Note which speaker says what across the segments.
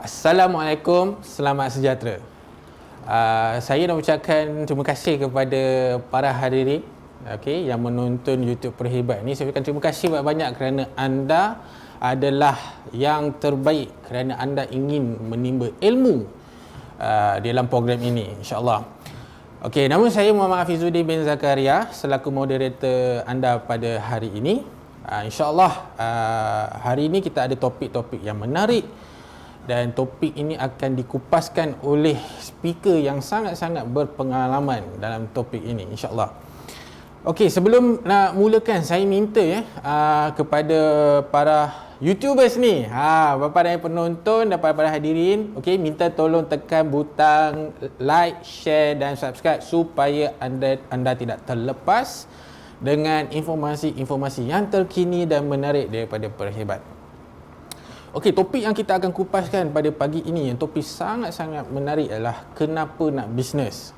Speaker 1: Assalamualaikum, selamat sejahtera. Saya nak ucapkan terima kasih kepada para hadirin yang menonton YouTube Perhebat ni. Saya ucapkan terima kasih banyak kerana anda adalah yang terbaik, kerana anda ingin menimba ilmu dalam program ini, insya-Allah. Nama saya Muhammad Hafizuddin bin Zakaria selaku moderator anda pada hari ini. InsyaAllah hari ini kita ada topik-topik yang menarik dan topik ini akan dikupaskan oleh speaker yang sangat-sangat berpengalaman dalam topik ini, insyaAllah. Sebelum nak mulakan, saya minta kepada para YouTubers ni, para yang penonton dan para hadirin, minta tolong tekan butang like, share dan subscribe supaya anda tidak terlepas dengan informasi-informasi yang terkini dan menarik daripada Perhebat. Topik yang kita akan kupaskan pada pagi ini, yang topik sangat-sangat menarik adalah kenapa nak bisnes.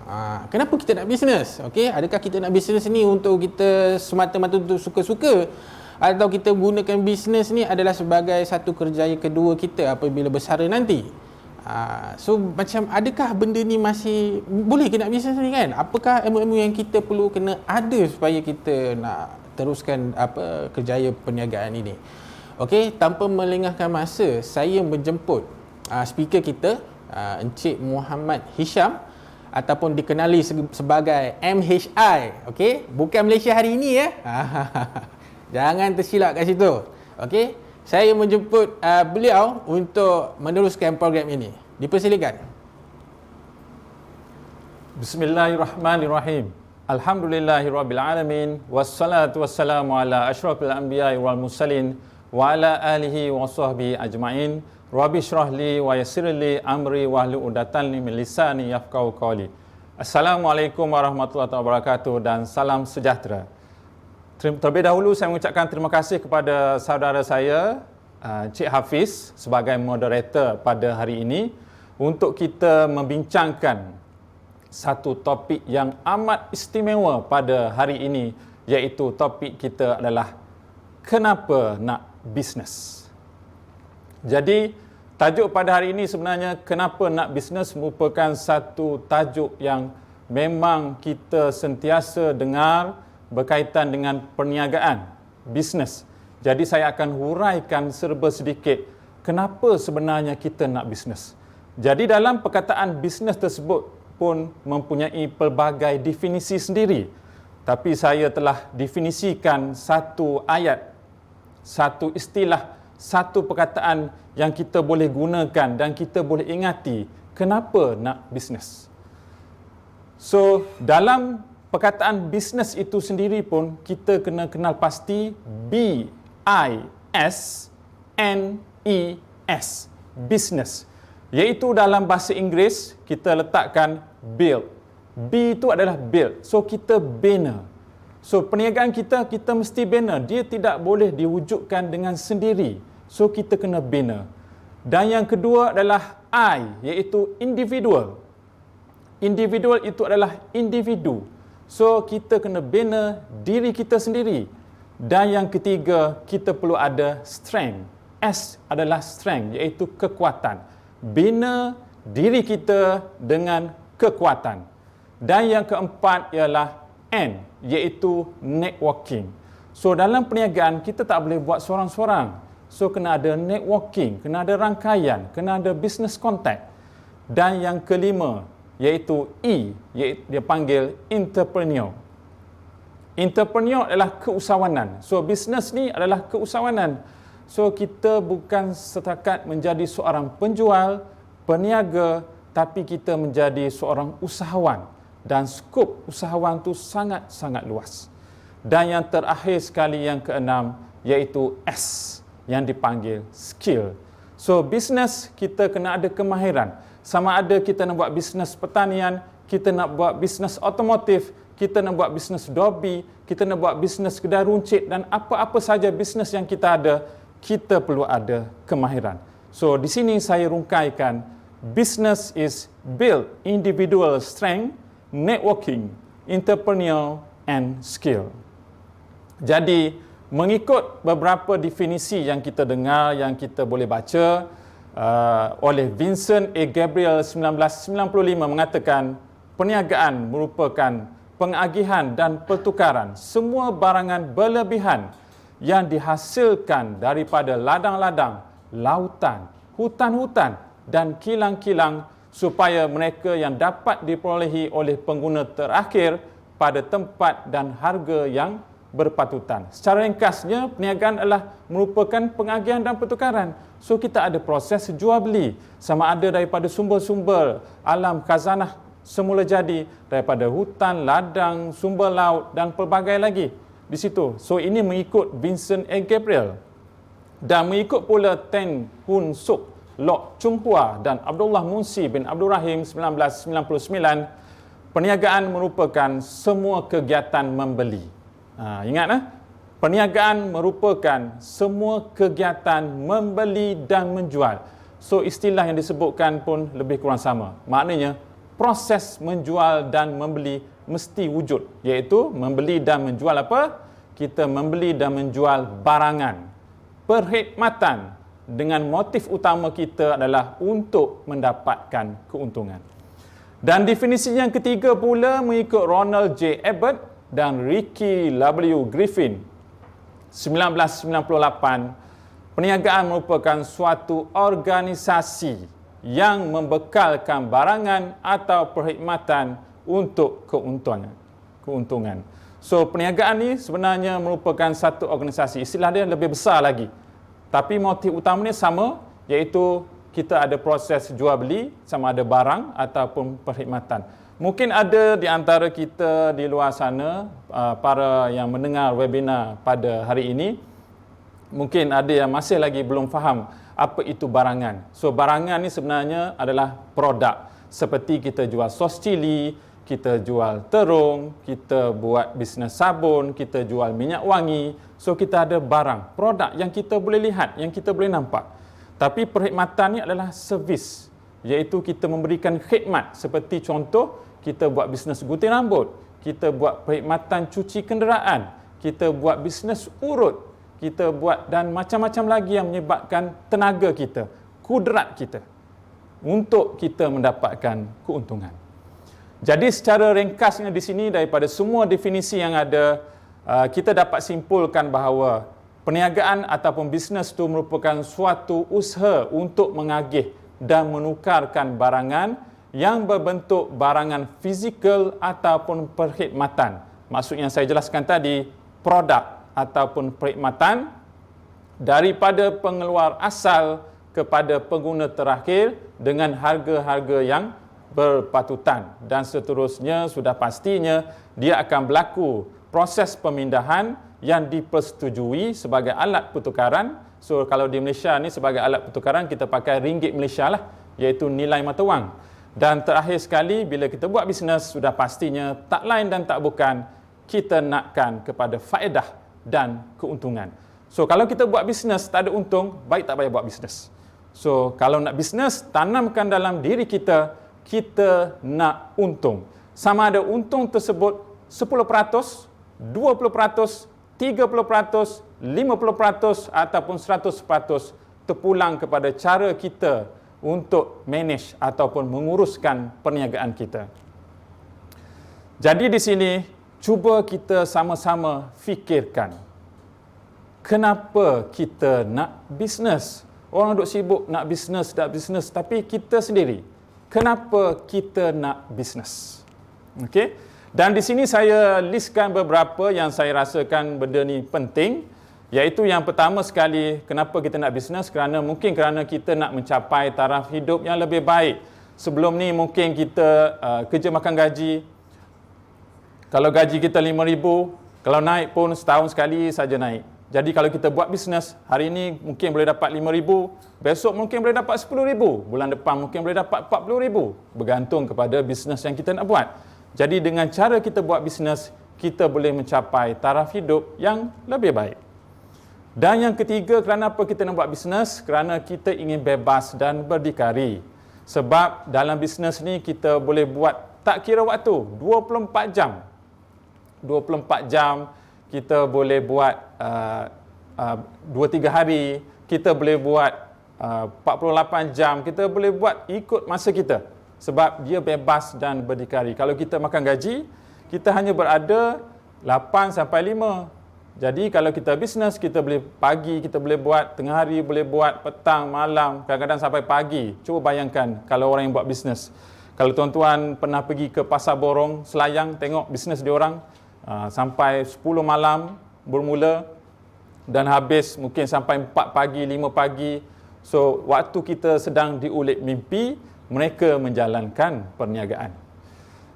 Speaker 1: Kenapa kita nak bisnes? Adakah kita nak bisnes ni untuk kita semata-mata untuk suka-suka, atau kita gunakan bisnes ni adalah sebagai satu kerjaya kedua kita apabila bersara nanti? Macam adakah benda ni masih boleh ke nak bisnes ni kan? Apakah ilmu-ilmu yang kita perlu kena ada supaya kita nak teruskan kerjaya perniagaan ini? Tanpa melengahkan masa, saya menjemput speaker kita, Encik Muhammad Hisham, ataupun dikenali sebagai MHI. Bukan Malaysia hari ini ya. Jangan tersilap kat situ. Saya menjemput beliau untuk meneruskan program ini. Dipersilakan.
Speaker 2: Bismillahirrahmanirrahim. Alhamdulillahirabbil alamin, wassalatu wassalamu ala asyrafil anbiya'i wal mursalin wa ala alihi wa sahbihi ajma'in. Rabbi shrah li wa yassir li amri wahlul 'uqdatam min lisani yafqahu qawli. Assalamualaikum warahmatullahi wabarakatuh dan salam sejahtera. Terlebih dahulu saya mengucapkan terima kasih kepada saudara saya Cik Hafiz sebagai moderator pada hari ini untuk kita membincangkan satu topik yang amat istimewa pada hari ini, iaitu topik kita adalah kenapa nak bisnes. Jadi tajuk pada hari ini sebenarnya kenapa nak bisnes merupakan satu tajuk yang memang kita sentiasa dengar berkaitan dengan perniagaan, bisnes. Jadi saya akan huraikan serba sedikit kenapa sebenarnya kita nak bisnes. Jadi dalam perkataan bisnes tersebut pun mempunyai pelbagai definisi sendiri. Tapi saya telah definisikan satu ayat, satu istilah, satu perkataan yang kita boleh gunakan dan kita boleh ingati kenapa nak bisnes. Dalam perkataan bisnes itu sendiri pun kita kena kenal pasti B-I-S-N-E-S, business. Iaitu dalam bahasa Inggeris kita letakkan build. B itu adalah build. Kita bina. Perniagaan kita mesti bina. Dia tidak boleh diwujudkan dengan sendiri. Kita kena bina. Dan yang kedua adalah I, iaitu individual. Individual itu adalah individu. Kita kena bina diri kita sendiri. Dan yang ketiga, kita perlu ada strength. S adalah strength, iaitu kekuatan. Bina diri kita dengan kekuatan. Dan yang keempat ialah N, iaitu networking. Dalam perniagaan kita tak boleh buat seorang-seorang. Kena ada networking, kena ada rangkaian, kena ada business contact. Dan yang kelima iaitu E, iaitu dia panggil entrepreneur. Entrepreneur adalah keusahawanan. Bisnes ni adalah keusahawanan. Kita bukan setakat menjadi seorang penjual, peniaga, tapi kita menjadi seorang usahawan. Dan skop usahawan itu sangat-sangat luas. Dan yang terakhir sekali, yang keenam, iaitu S, yang dipanggil skill. Bisnes kita kena ada kemahiran. Sama ada kita nak buat bisnes pertanian, kita nak buat bisnes otomotif, kita nak buat bisnes dobi, kita nak buat bisnes kedai runcit, dan apa-apa saja bisnes yang kita ada, kita perlu ada kemahiran. Di sini saya rungkaikan, business is build individual strength, networking, entrepreneur and skill. Jadi mengikut beberapa definisi yang kita dengar, yang kita boleh baca, oleh Vincent A. Gabriel 1995 mengatakan perniagaan merupakan pengagihan dan pertukaran semua barangan berlebihan yang dihasilkan daripada ladang-ladang, lautan, hutan-hutan dan kilang-kilang supaya mereka yang dapat diperolehi oleh pengguna terakhir pada tempat dan harga yang berpatutan. Secara ringkasnya, perniagaan adalah merupakan pengagihan dan pertukaran. So, kita ada proses jual beli sama ada daripada sumber-sumber alam khazanah semula jadi, daripada hutan, ladang, sumber laut dan pelbagai lagi di situ. So, ini mengikut Vincent A. Gabriel. Dan mengikut pula Ten Hun Suk, Lok Chung Hua dan Abdullah Munsi bin Abdul Rahim 1999, perniagaan merupakan semua kegiatan membeli. Ingat, perniagaan merupakan semua kegiatan membeli dan menjual. So, istilah yang disebutkan pun lebih kurang sama. Maknanya, proses menjual dan membeli mesti wujud. Iaitu, membeli dan menjual apa? Kita membeli dan menjual barangan, perkhidmatan, dengan motif utama kita adalah untuk mendapatkan keuntungan. Dan definisi yang ketiga pula mengikut Ronald J. Abbott dan Ricky W. Griffin 1998, perniagaan merupakan suatu organisasi yang membekalkan barangan atau perkhidmatan untuk keuntungan. So, perniagaan ni sebenarnya merupakan satu organisasi. Istilah dia lebih besar lagi. Tapi motif utamanya sama, iaitu kita ada proses jual beli sama ada barang ataupun perkhidmatan. Mungkin ada di antara kita di luar sana, para yang mendengar webinar pada hari ini, mungkin ada yang masih lagi belum faham apa itu barangan. So, barangan ni sebenarnya adalah produk. Seperti kita jual sos cili, kita jual terung, kita buat bisnes sabun, kita jual minyak wangi. So, kita ada barang, produk yang kita boleh lihat, yang kita boleh nampak. Tapi perkhidmatan ni adalah servis, iaitu kita memberikan khidmat. Seperti contoh, kita buat bisnes gunting rambut, kita buat perkhidmatan cuci kenderaan, kita buat bisnes urut, kita buat dan macam-macam lagi yang menyebabkan tenaga kita, kudrat kita untuk kita mendapatkan keuntungan. Jadi secara ringkasnya di sini daripada semua definisi yang ada, kita dapat simpulkan bahawa perniagaan ataupun bisnes itu merupakan suatu usaha untuk mengagih dan menukarkan barangan yang berbentuk barangan fizikal ataupun perkhidmatan. Maksudnya saya jelaskan tadi, produk ataupun perkhidmatan daripada pengeluar asal kepada pengguna terakhir dengan harga-harga yang berpatutan, dan seterusnya sudah pastinya dia akan berlaku proses pemindahan yang dipersetujui sebagai alat pertukaran. So, kalau di Malaysia ni sebagai alat pertukaran kita pakai ringgit Malaysia lah, iaitu nilai mata wang. Dan terakhir sekali, bila kita buat bisnes, sudah pastinya tak lain dan tak bukan kita nakkan kepada faedah dan keuntungan. So, kalau kita buat bisnes tak ada untung, baik tak payah buat bisnes. So, kalau nak bisnes, tanamkan dalam diri kita, kita nak untung. Sama ada untung tersebut 10%, 20%, 30%, 50% ataupun 100% terpulang kepada cara kita untuk manage ataupun menguruskan perniagaan kita. Jadi di sini, cuba kita sama-sama fikirkan, kenapa kita nak bisnes? Orang duk sibuk nak bisnes, tapi kita sendiri, kenapa kita nak bisnes? Okey? Dan di sini saya listkan beberapa yang saya rasakan benda ni penting, iaitu yang pertama sekali, kenapa kita nak bisnes? Kerana kita nak mencapai taraf hidup yang lebih baik. Sebelum ni mungkin kita kerja makan gaji. Kalau gaji kita RM5,000, kalau naik pun setahun sekali saja naik. Jadi kalau kita buat bisnes, hari ini mungkin boleh dapat RM5,000, besok mungkin boleh dapat RM10,000, bulan depan mungkin boleh dapat RM40,000, bergantung kepada bisnes yang kita nak buat. Jadi dengan cara kita buat bisnes, kita boleh mencapai taraf hidup yang lebih baik. Dan yang ketiga, kenapa kita nak buat bisnes? Kerana kita ingin bebas dan berdikari. Sebab dalam bisnes ni kita boleh buat tak kira waktu, 24 jam. 24 jam kita boleh buat 2-3 hari, kita boleh buat 48 jam, kita boleh buat ikut masa kita. Sebab dia bebas dan berdikari. Kalau kita makan gaji, kita hanya berada 8 sampai 5. Jadi kalau kita bisnes, kita boleh pagi, kita boleh buat, tengah hari boleh buat, petang, malam, kadang-kadang sampai pagi. Cuba bayangkan kalau orang yang buat bisnes. Kalau tuan-tuan pernah pergi ke Pasar Borong, Selayang, tengok bisnes diorang, sampai 10 malam bermula dan habis mungkin sampai 4 pagi, 5 pagi. So, waktu kita sedang diulik mimpi, mereka menjalankan perniagaan.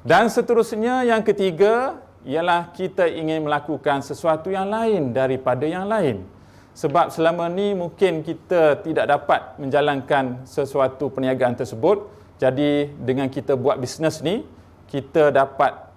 Speaker 2: Dan seterusnya, yang ketiga, ialah kita ingin melakukan sesuatu yang lain daripada yang lain. Sebab selama ni mungkin kita tidak dapat menjalankan sesuatu perniagaan tersebut. Jadi dengan kita buat bisnes ni, kita dapat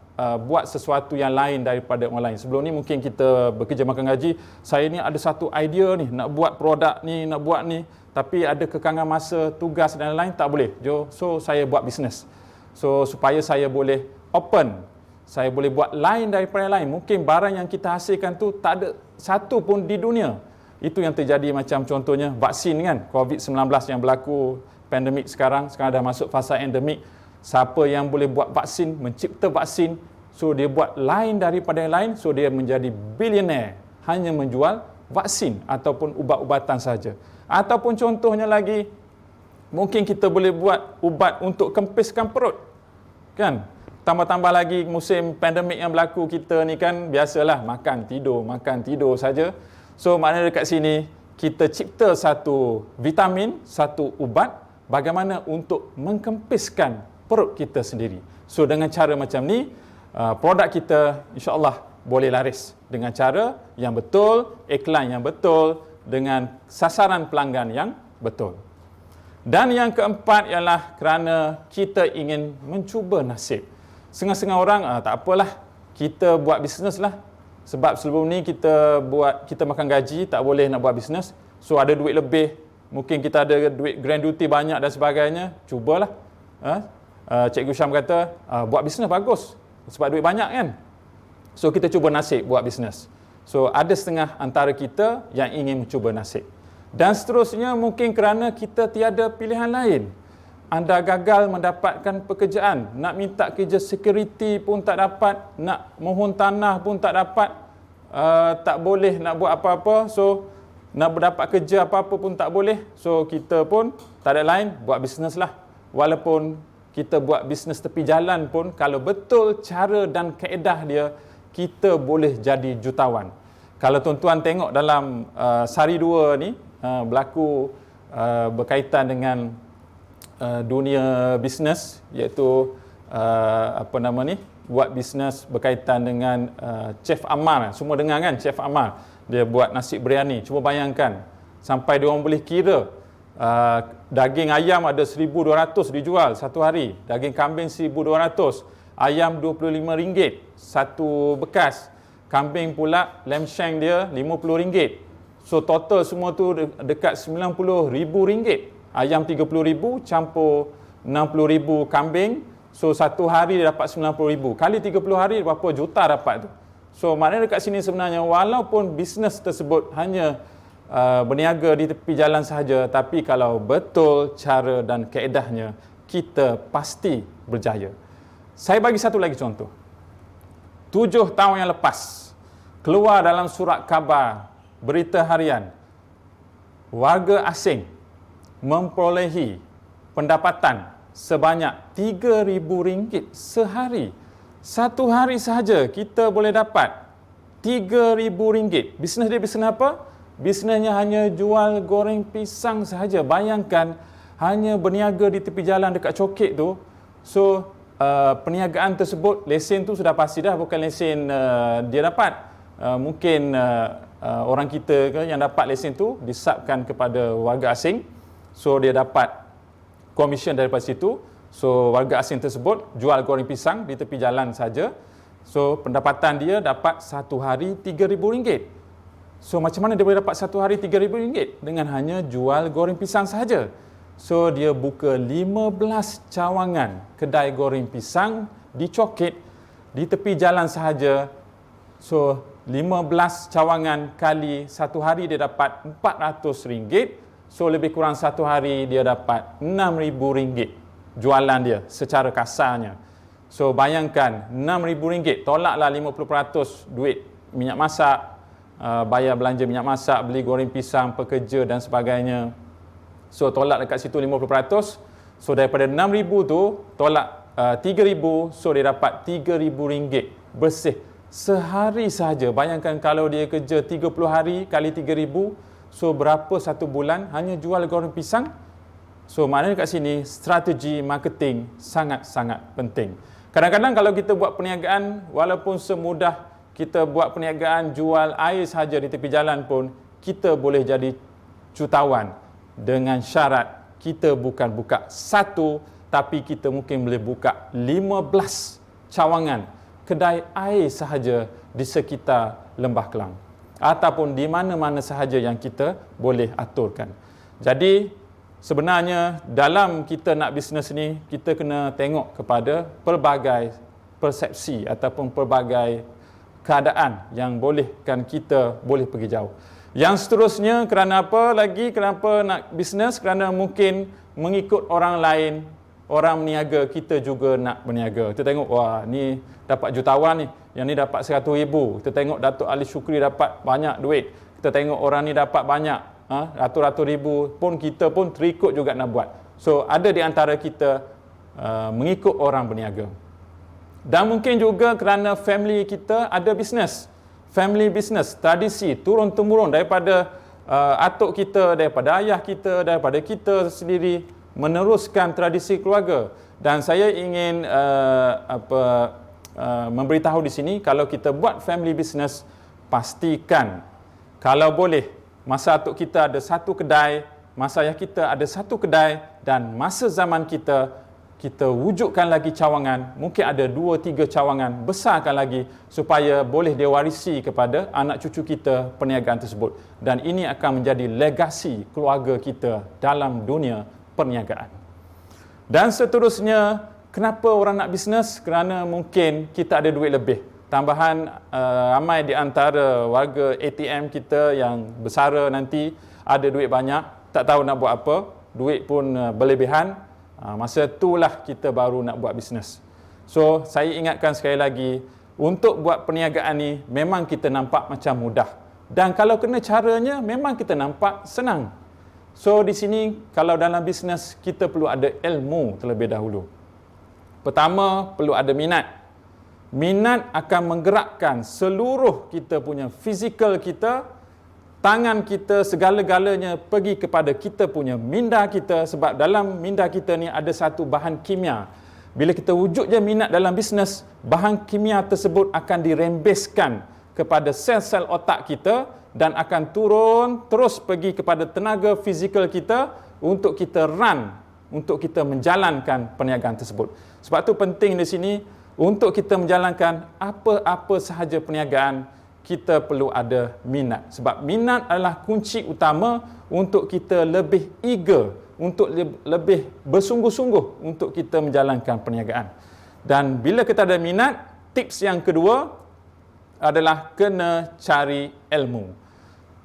Speaker 2: buat sesuatu yang lain daripada orang lain. Sebelum ni mungkin kita bekerja makan gaji, saya ni ada satu idea ni, nak buat produk ni, nak buat ni, tapi ada kekangan masa, tugas dan lain-lain, tak boleh. So saya buat bisnes. So supaya saya boleh open, saya boleh buat lain daripada yang lain. Mungkin barang yang kita hasilkan tu tak ada satu pun di dunia. Itu yang terjadi macam contohnya vaksin kan, COVID-19 yang berlaku, pandemik sekarang dah masuk fasa endemik. Siapa yang boleh buat vaksin, mencipta vaksin, so dia buat lain daripada yang lain, so dia menjadi bilioner hanya menjual vaksin ataupun ubat-ubatan saja. Ataupun contohnya lagi, mungkin kita boleh buat ubat untuk kempiskan perut. Kan? Tambah-tambah lagi musim pandemik yang berlaku, kita ni kan biasalah makan tidur saja. So maknanya dekat sini kita cipta satu vitamin, satu ubat bagaimana untuk mengkempiskan perut kita sendiri. So dengan cara macam ni, produk kita insya-Allah boleh laris dengan cara yang betul, iklan yang betul, dengan sasaran pelanggan yang betul. Dan yang keempat ialah kerana kita ingin mencuba nasib. Setengah-setengah orang, tak apalah, kita buat bisnes lah. Sebab sebelum ni kita makan gaji, tak boleh nak buat bisnes. So ada duit lebih, mungkin kita ada duit grand duty banyak dan sebagainya, cubalah. Cikgu Syam kata, buat bisnes bagus, sebab duit banyak kan. So kita cuba nasib buat bisnes. So ada setengah antara kita yang ingin mencuba nasib. Dan seterusnya mungkin kerana kita tiada pilihan lain. Anda gagal mendapatkan pekerjaan, nak minta kerja security pun tak dapat, nak mohon tanah pun tak dapat, tak boleh nak buat apa-apa, so nak berdapat kerja apa-apa pun tak boleh. So kita pun tak ada lain, buat bisnes lah. Walaupun kita buat bisnes tepi jalan pun, kalau betul cara dan kaedah dia, kita boleh jadi jutawan. Kalau tuan-tuan tengok dalam Sari 2 ni, berlaku berkaitan dengan dunia bisnes, iaitu buat bisnes berkaitan dengan Chef Amal. Semua dengar kan Chef Amal, dia buat nasi biryani. Cuba bayangkan sampai dia orang boleh kira daging ayam ada 1,200 dijual satu hari, daging kambing 1,200, ayam RM25 satu bekas, kambing pula lamb shank dia RM50. So total semua tu dekat RM90,000. Ayam RM30,000 campur RM60,000 kambing. So satu hari dia dapat RM90,000. Kali 30 hari berapa juta dapat tu. So maknanya dekat sini sebenarnya walaupun bisnes tersebut hanya berniaga di tepi jalan sahaja, tapi kalau betul cara dan kaedahnya, kita pasti berjaya. Saya bagi satu lagi contoh. 7 tahun yang lepas, keluar dalam surat khabar berita harian, warga asing memperolehi pendapatan sebanyak RM3,000 sehari. Satu hari sahaja kita boleh dapat RM3,000. Bisnes dia bisnes apa? Bisnesnya hanya jual goreng pisang sahaja. Bayangkan, hanya berniaga di tepi jalan dekat Cokek tu. So perniagaan tersebut, lesen tu sudah pasti dah bukan lesen dia dapat. Mungkin orang kita ke yang dapat lesen tu disabkan kepada warga asing. So dia dapat komisen daripada situ. So warga asing tersebut jual goreng pisang di tepi jalan saja. So pendapatan dia dapat satu hari RM3,000. So macam mana dia boleh dapat satu hari RM3,000? Dengan hanya jual goreng pisang sahaja. So dia buka 15 cawangan kedai goreng pisang di Cokek di tepi jalan sahaja. So 15 cawangan kali satu hari dia dapat RM400. So lebih kurang satu hari dia dapat RM6,000 jualan dia secara kasarnya. So bayangkan RM6,000, tolaklah 50% duit minyak masak, bayar belanja minyak masak, beli goreng pisang, pekerja dan sebagainya. So tolak dekat situ 50%. So daripada RM6,000 tu tolak RM3,000, so dia dapat RM3,000 bersih sehari sahaja. Bayangkan kalau dia kerja 30 hari kali RM3,000, so berapa satu bulan hanya jual goreng pisang. So maknanya kat sini strategi marketing sangat-sangat penting. Kadang-kadang kalau kita buat perniagaan, walaupun semudah kita buat perniagaan jual air sahaja di tepi jalan pun, kita boleh jadi jutawan dengan syarat kita bukan buka satu, tapi kita mungkin boleh buka 15 cawangan kedai air sahaja di sekitar Lembah Kelang, ataupun di mana-mana sahaja yang kita boleh aturkan. Jadi sebenarnya dalam kita nak bisnes ni, kita kena tengok kepada pelbagai persepsi ataupun pelbagai keadaan yang bolehkan kita boleh pergi jauh. Yang seterusnya, kerana apa lagi? Kenapa nak bisnes? Kerana mungkin mengikut orang lain, orang meniaga, kita juga nak berniaga. Kita tengok, wah ni dapat jutawan ni, yang ni dapat RM100,000. Kita tengok Datuk Ali Shukri dapat banyak duit. Kita tengok orang ni dapat banyak, ratus-ratus ribu, pun kita pun terikut juga nak buat. So ada di antara kita mengikut orang berniaga. Dan mungkin juga kerana family kita ada bisnes. Family business, tradisi turun-temurun daripada atuk kita, daripada ayah kita, daripada kita sendiri, meneruskan tradisi keluarga. Dan saya ingin memberitahu di sini, kalau kita buat family business, pastikan kalau boleh masa atuk kita ada satu kedai, masa ayah kita ada satu kedai, dan masa zaman kita wujudkan lagi cawangan, mungkin ada 2-3 cawangan, besarkan lagi supaya boleh diwarisi kepada anak cucu kita perniagaan tersebut. Dan ini akan menjadi legasi keluarga kita dalam dunia perniagaan. Dan seterusnya, kenapa orang nak bisnes? Kerana mungkin kita ada duit lebih. Tambahan, ramai di antara warga ATM kita yang bersara nanti ada duit banyak, tak tahu nak buat apa, duit pun berlebihan. Masa itulah kita baru nak buat bisnes. So, saya ingatkan sekali lagi, untuk buat perniagaan ni memang kita nampak macam mudah. Dan kalau kena caranya, memang kita nampak senang. So, di sini kalau dalam bisnes, kita perlu ada ilmu terlebih dahulu. Pertama, perlu ada minat. Minat akan menggerakkan seluruh kita punya fizikal kita, tangan kita, segala-galanya pergi kepada kita punya minda kita, sebab dalam minda kita ni ada satu bahan kimia. Bila kita wujud je minat dalam bisnes, bahan kimia tersebut akan dirembeskan kepada sel-sel otak kita dan akan turun terus pergi kepada tenaga fizikal kita untuk kita run, untuk kita menjalankan perniagaan tersebut. Sebab tu penting di sini, untuk kita menjalankan apa-apa sahaja perniagaan, kita perlu ada minat. Sebab minat adalah kunci utama untuk kita lebih eager, untuk lebih bersungguh-sungguh untuk kita menjalankan perniagaan. Dan bila kita ada minat, tips yang kedua adalah kena cari ilmu.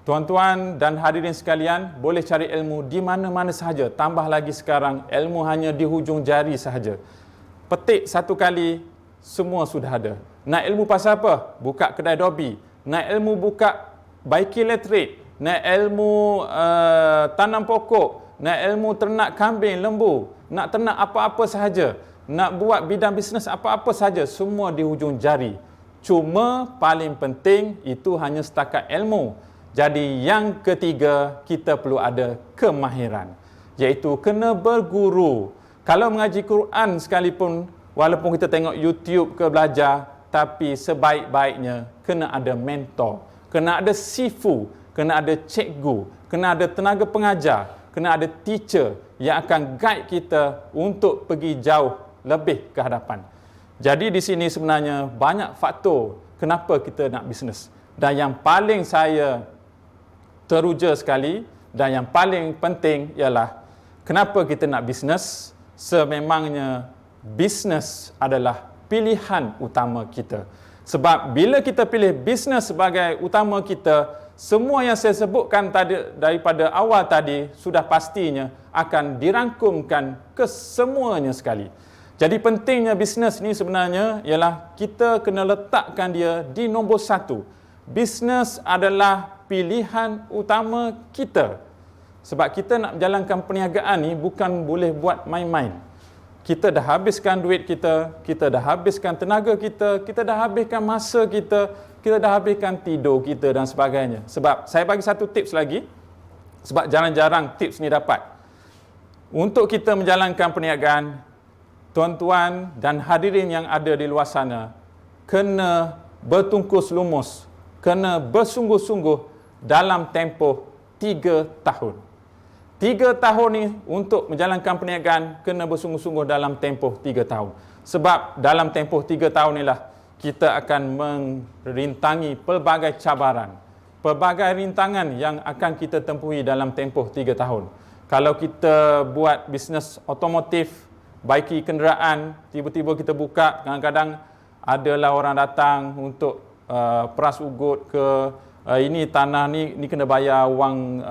Speaker 2: Tuan-tuan dan hadirin sekalian, boleh cari ilmu di mana-mana sahaja. Tambah lagi sekarang, ilmu hanya di hujung jari sahaja. Petik satu kali, semua sudah ada. Nak ilmu pasal apa? Buka kedai dobi. Nak ilmu buka baiki letrik, nak ilmu tanam pokok, nak ilmu ternak kambing, lembu, nak ternak apa-apa sahaja, nak buat bidang bisnes apa-apa sahaja, semua di hujung jari. Cuma paling penting itu hanya setakat ilmu. Jadi yang ketiga, kita perlu ada kemahiran, iaitu kena berguru. Kalau mengaji Quran sekalipun, walaupun kita tengok YouTube ke belajar, tapi sebaik-baiknya kena ada mentor, kena ada sifu, kena ada cikgu, kena ada tenaga pengajar, kena ada teacher yang akan guide kita untuk pergi jauh lebih ke hadapan. Jadi di sini sebenarnya banyak faktor kenapa kita nak bisnes. Dan yang paling saya teruja sekali dan yang paling penting ialah kenapa kita nak bisnes. Sememangnya bisnes adalah pilihan utama kita. Sebab bila kita pilih bisnes sebagai utama kita, semua yang saya sebutkan tadi daripada awal tadi sudah pastinya akan dirangkumkan ke semuanya sekali. Jadi pentingnya bisnes ni sebenarnya ialah kita kena letakkan dia di nombor satu. Bisnes adalah pilihan utama kita. Sebab kita nak menjalankan perniagaan ni bukan boleh buat main-main. Kita dah habiskan duit kita dah habiskan tenaga kita dah habiskan masa kita dah habiskan tidur kita dan sebagainya. Sebab saya bagi satu tips lagi, sebab jarang-jarang tips ni dapat. Untuk kita menjalankan perniagaan, tuan-tuan dan hadirin yang ada di luar sana, kena bertungkus lumus, kena bersungguh-sungguh dalam tempoh 3 tahun. 3 tahun ni untuk menjalankan perniagaan, kena bersungguh-sungguh dalam tempoh 3 tahun. Sebab dalam tempoh 3 tahun inilah kita akan merintangi pelbagai cabaran, pelbagai rintangan yang akan kita tempuhi dalam tempoh 3 tahun. Kalau kita buat bisnes otomotif, baiki kenderaan, tiba-tiba kita buka, kadang-kadang adalah orang datang untuk peras ugut ke, ini tanah ni kena bayar wang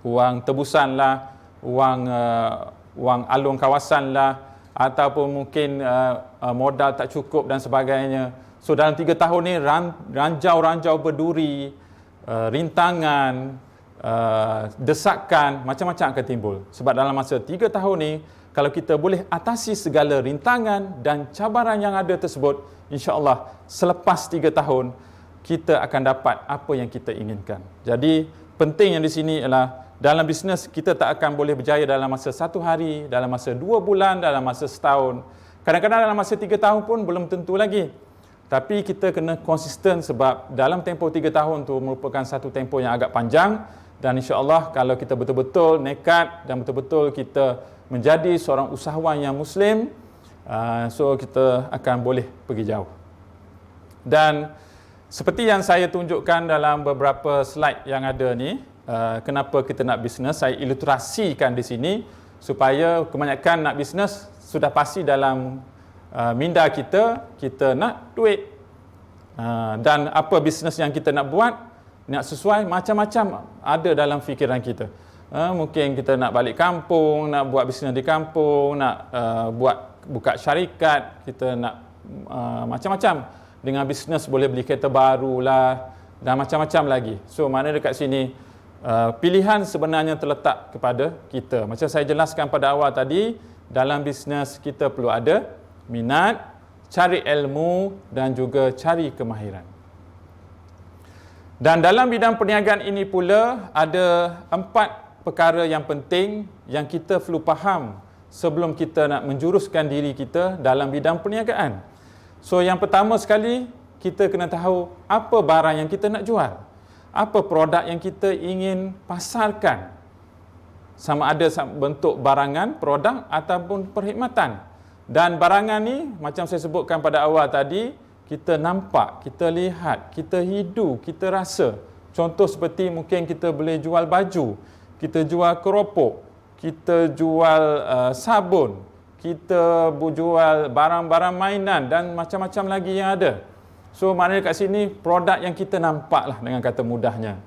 Speaker 2: wang tebusan lah, wang alung kawasan lah, ataupun mungkin modal tak cukup dan sebagainya. So dalam 3 tahun ni ranjau-ranjau berduri, rintangan, desakan, macam-macam akan timbul. Sebab dalam masa 3 tahun ni, kalau kita boleh atasi segala rintangan dan cabaran yang ada tersebut, insya-Allah selepas 3 tahun kita akan dapat apa yang kita inginkan. Jadi penting yang di sini ialah dalam bisnes kita tak akan boleh berjaya dalam masa 1 hari, dalam masa 2 bulan, dalam masa setahun. Kadang-kadang dalam masa 3 tahun pun belum tentu lagi. Tapi kita kena konsisten sebab dalam tempoh 3 tahun tu merupakan satu tempoh yang agak panjang, dan insya-Allah kalau kita betul-betul nekat dan betul-betul kita menjadi seorang usahawan yang Muslim, so kita akan boleh pergi jauh. Dan seperti yang saya tunjukkan dalam beberapa slide yang ada ni, kenapa kita nak bisnes, saya ilustrasikan di sini supaya kebanyakan nak bisnes sudah pasti dalam minda kita nak duit. Dan apa bisnes yang kita nak buat, nak sesuai, macam-macam ada dalam fikiran kita. Mungkin kita nak balik kampung, nak buat bisnes di kampung, nak buka syarikat, kita nak macam-macam. Dengan bisnes boleh beli kereta baru lah, dan macam-macam lagi. So mana dekat sini pilihan sebenarnya terletak kepada kita. Macam saya jelaskan pada awal tadi, dalam bisnes kita perlu ada minat, cari ilmu dan juga cari kemahiran. Dan dalam bidang perniagaan ini pula ada 4 perkara yang penting yang kita perlu faham sebelum kita nak menjuruskan diri kita dalam bidang perniagaan. So yang pertama sekali, kita kena tahu apa barang yang kita nak jual. Apa produk yang kita ingin pasarkan. Sama ada bentuk barangan, produk ataupun perkhidmatan. Dan barangan ni, macam saya sebutkan pada awal tadi, kita nampak, kita lihat, kita hidu, kita rasa. Contoh seperti mungkin kita boleh jual baju, kita jual keropok, kita jual sabun, kita jual barang-barang mainan dan macam-macam lagi yang ada. So maknanya kat sini produk yang kita nampak lah dengan kata mudahnya.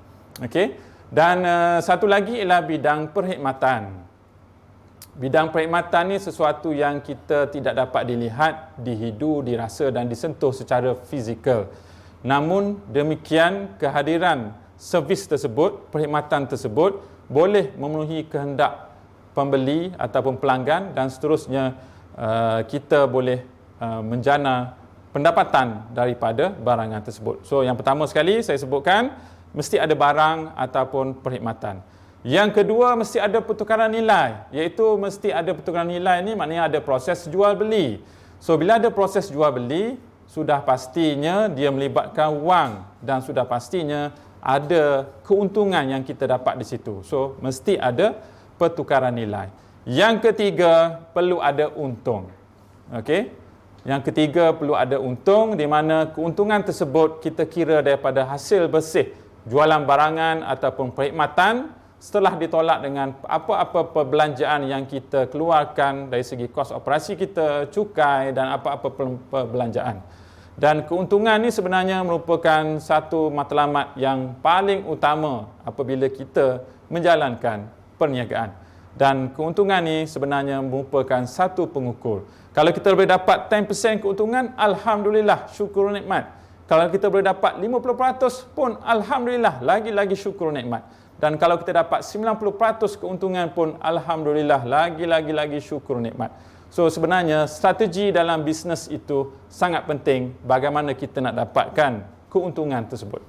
Speaker 2: Okey. Dan satu lagi ialah bidang perkhidmatan. Bidang perkhidmatan ni sesuatu yang kita tidak dapat dilihat, dihidu, dirasa dan disentuh secara fizikal. Namun demikian kehadiran servis tersebut, perkhidmatan tersebut boleh memenuhi kehendak pembeli ataupun pelanggan dan seterusnya kita boleh menjana pendapatan daripada barangan tersebut. So yang pertama sekali saya sebutkan mesti ada barang ataupun perkhidmatan. Yang kedua, mesti ada pertukaran nilai, iaitu mesti ada pertukaran nilai ni maknanya ada proses jual beli. So bila ada proses jual beli, sudah pastinya dia melibatkan wang dan sudah pastinya ada keuntungan yang kita dapat di situ. So mesti ada pertukaran nilai. Yang ketiga, perlu ada untung. Okey. Yang ketiga, perlu ada untung di mana keuntungan tersebut kita kira daripada hasil bersih jualan barangan ataupun perkhidmatan setelah ditolak dengan apa-apa perbelanjaan yang kita keluarkan dari segi kos operasi kita, cukai dan apa-apa perbelanjaan. Dan keuntungan ni sebenarnya merupakan satu matlamat yang paling utama apabila kita menjalankan perniagaan. Dan keuntungan ni sebenarnya merupakan satu pengukur. Kalau kita boleh dapat 10% keuntungan, alhamdulillah, syukur nikmat. Kalau kita boleh dapat 50% pun alhamdulillah, lagi-lagi syukur nikmat. Dan kalau kita dapat 90% keuntungan pun alhamdulillah, lagi-lagi syukur nikmat. So sebenarnya strategi dalam bisnes itu sangat penting bagaimana kita nak dapatkan keuntungan tersebut.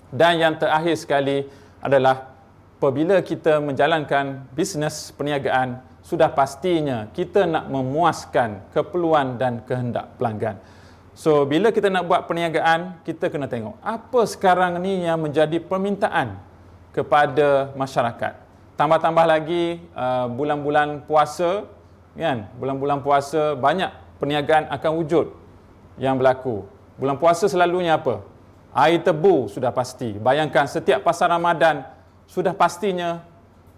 Speaker 2: Dan yang terakhir sekali adalah apabila kita menjalankan bisnes perniagaan, sudah pastinya kita nak memuaskan keperluan dan kehendak pelanggan. So bila kita nak buat perniagaan, kita kena tengok apa sekarang ni yang menjadi permintaan kepada masyarakat. Tambah-tambah lagi bulan-bulan puasa, kan? Bulan-bulan puasa banyak perniagaan akan wujud yang berlaku. Bulan puasa selalunya apa? Air tebu sudah pasti. Bayangkan setiap pasar Ramadan sudah pastinya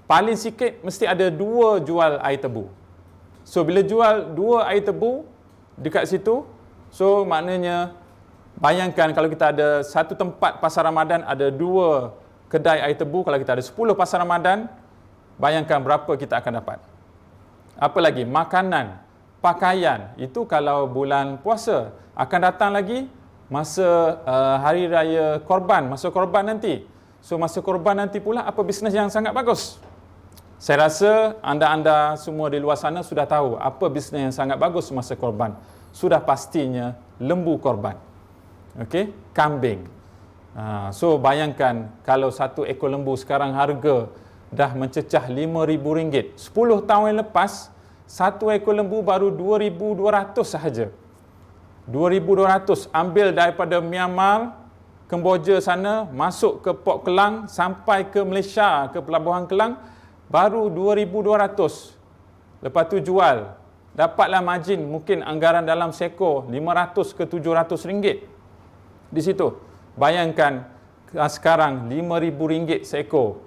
Speaker 2: paling sikit mesti ada 2 jual air tebu. So bila jual 2 air tebu dekat situ, so maknanya bayangkan kalau kita ada satu tempat pasar Ramadan ada 2 kedai air tebu, kalau kita ada 10 pasar Ramadan, bayangkan berapa kita akan dapat. Apa lagi? Makanan, pakaian, itu kalau bulan puasa. Akan datang lagi masa hari raya Korban, masa Korban nanti. So masa Korban nanti pula apa bisnes yang sangat bagus? Saya rasa anda-anda semua di luar sana sudah tahu apa bisnes yang sangat bagus masa Korban. Sudah pastinya lembu korban. Okey, kambing. So bayangkan kalau satu ekor lembu sekarang harga dah mencecah RM5,000. 10 tahun yang lepas, satu ekor lembu baru 2,200 sahaja. 2,200 ambil daripada Myanmar, Kemboja sana, masuk ke Port Kelang, sampai ke Malaysia, ke Pelabuhan Kelang, baru 2,200. Lepas tu jual. Dapatlah margin, mungkin anggaran dalam seekor RM500 ke RM700 di situ. Bayangkan sekarang RM5,000 seekor.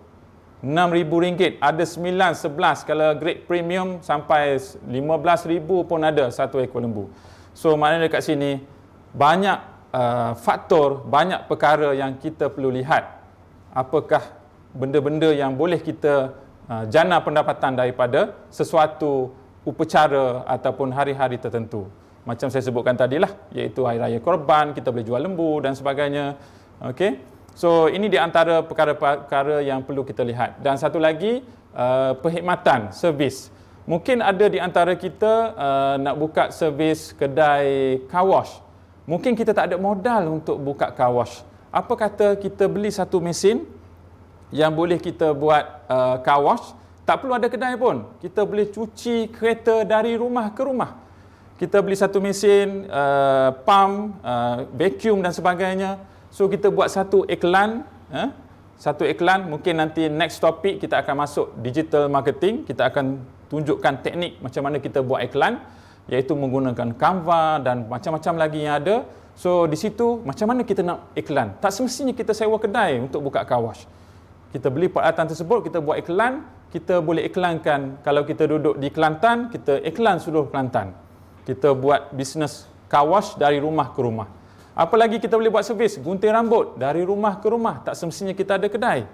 Speaker 2: RM6,000, ada 9, 11, kalau grade premium sampai RM15,000 pun ada satu ekor lembu. So maknanya dekat sini banyak faktor, banyak perkara yang kita perlu lihat. Apakah benda-benda yang boleh kita jana pendapatan daripada sesuatu upacara ataupun hari-hari tertentu. Macam saya sebutkan tadilah, iaitu Hari Raya Korban, kita boleh jual lembu dan sebagainya. Okey. So ini di antara perkara-perkara yang perlu kita lihat. Dan satu lagi, perkhidmatan, servis. Mungkin ada di antara kita nak buka servis kedai car wash. Mungkin kita tak ada modal untuk buka car wash. Apa kata kita beli satu mesin yang boleh kita buat car wash, tak perlu ada kedai pun. Kita boleh cuci kereta dari rumah ke rumah. Kita beli satu mesin, pump, vacuum dan sebagainya. So kita buat satu iklan, mungkin nanti next topik kita akan masuk digital marketing, kita akan tunjukkan teknik macam mana kita buat iklan, iaitu menggunakan Canva dan macam-macam lagi yang ada. So di situ macam mana kita nak iklan? Tak semestinya kita sewa kedai untuk buka car wash. Kita beli peralatan tersebut, kita buat iklan, kita boleh iklankan. Kalau kita duduk di Kelantan, kita iklan seluruh Kelantan. Kita buat bisnes car wash dari rumah ke rumah. Apa lagi kita boleh buat servis? Gunting rambut dari rumah ke rumah. Tak semestinya kita ada kedai.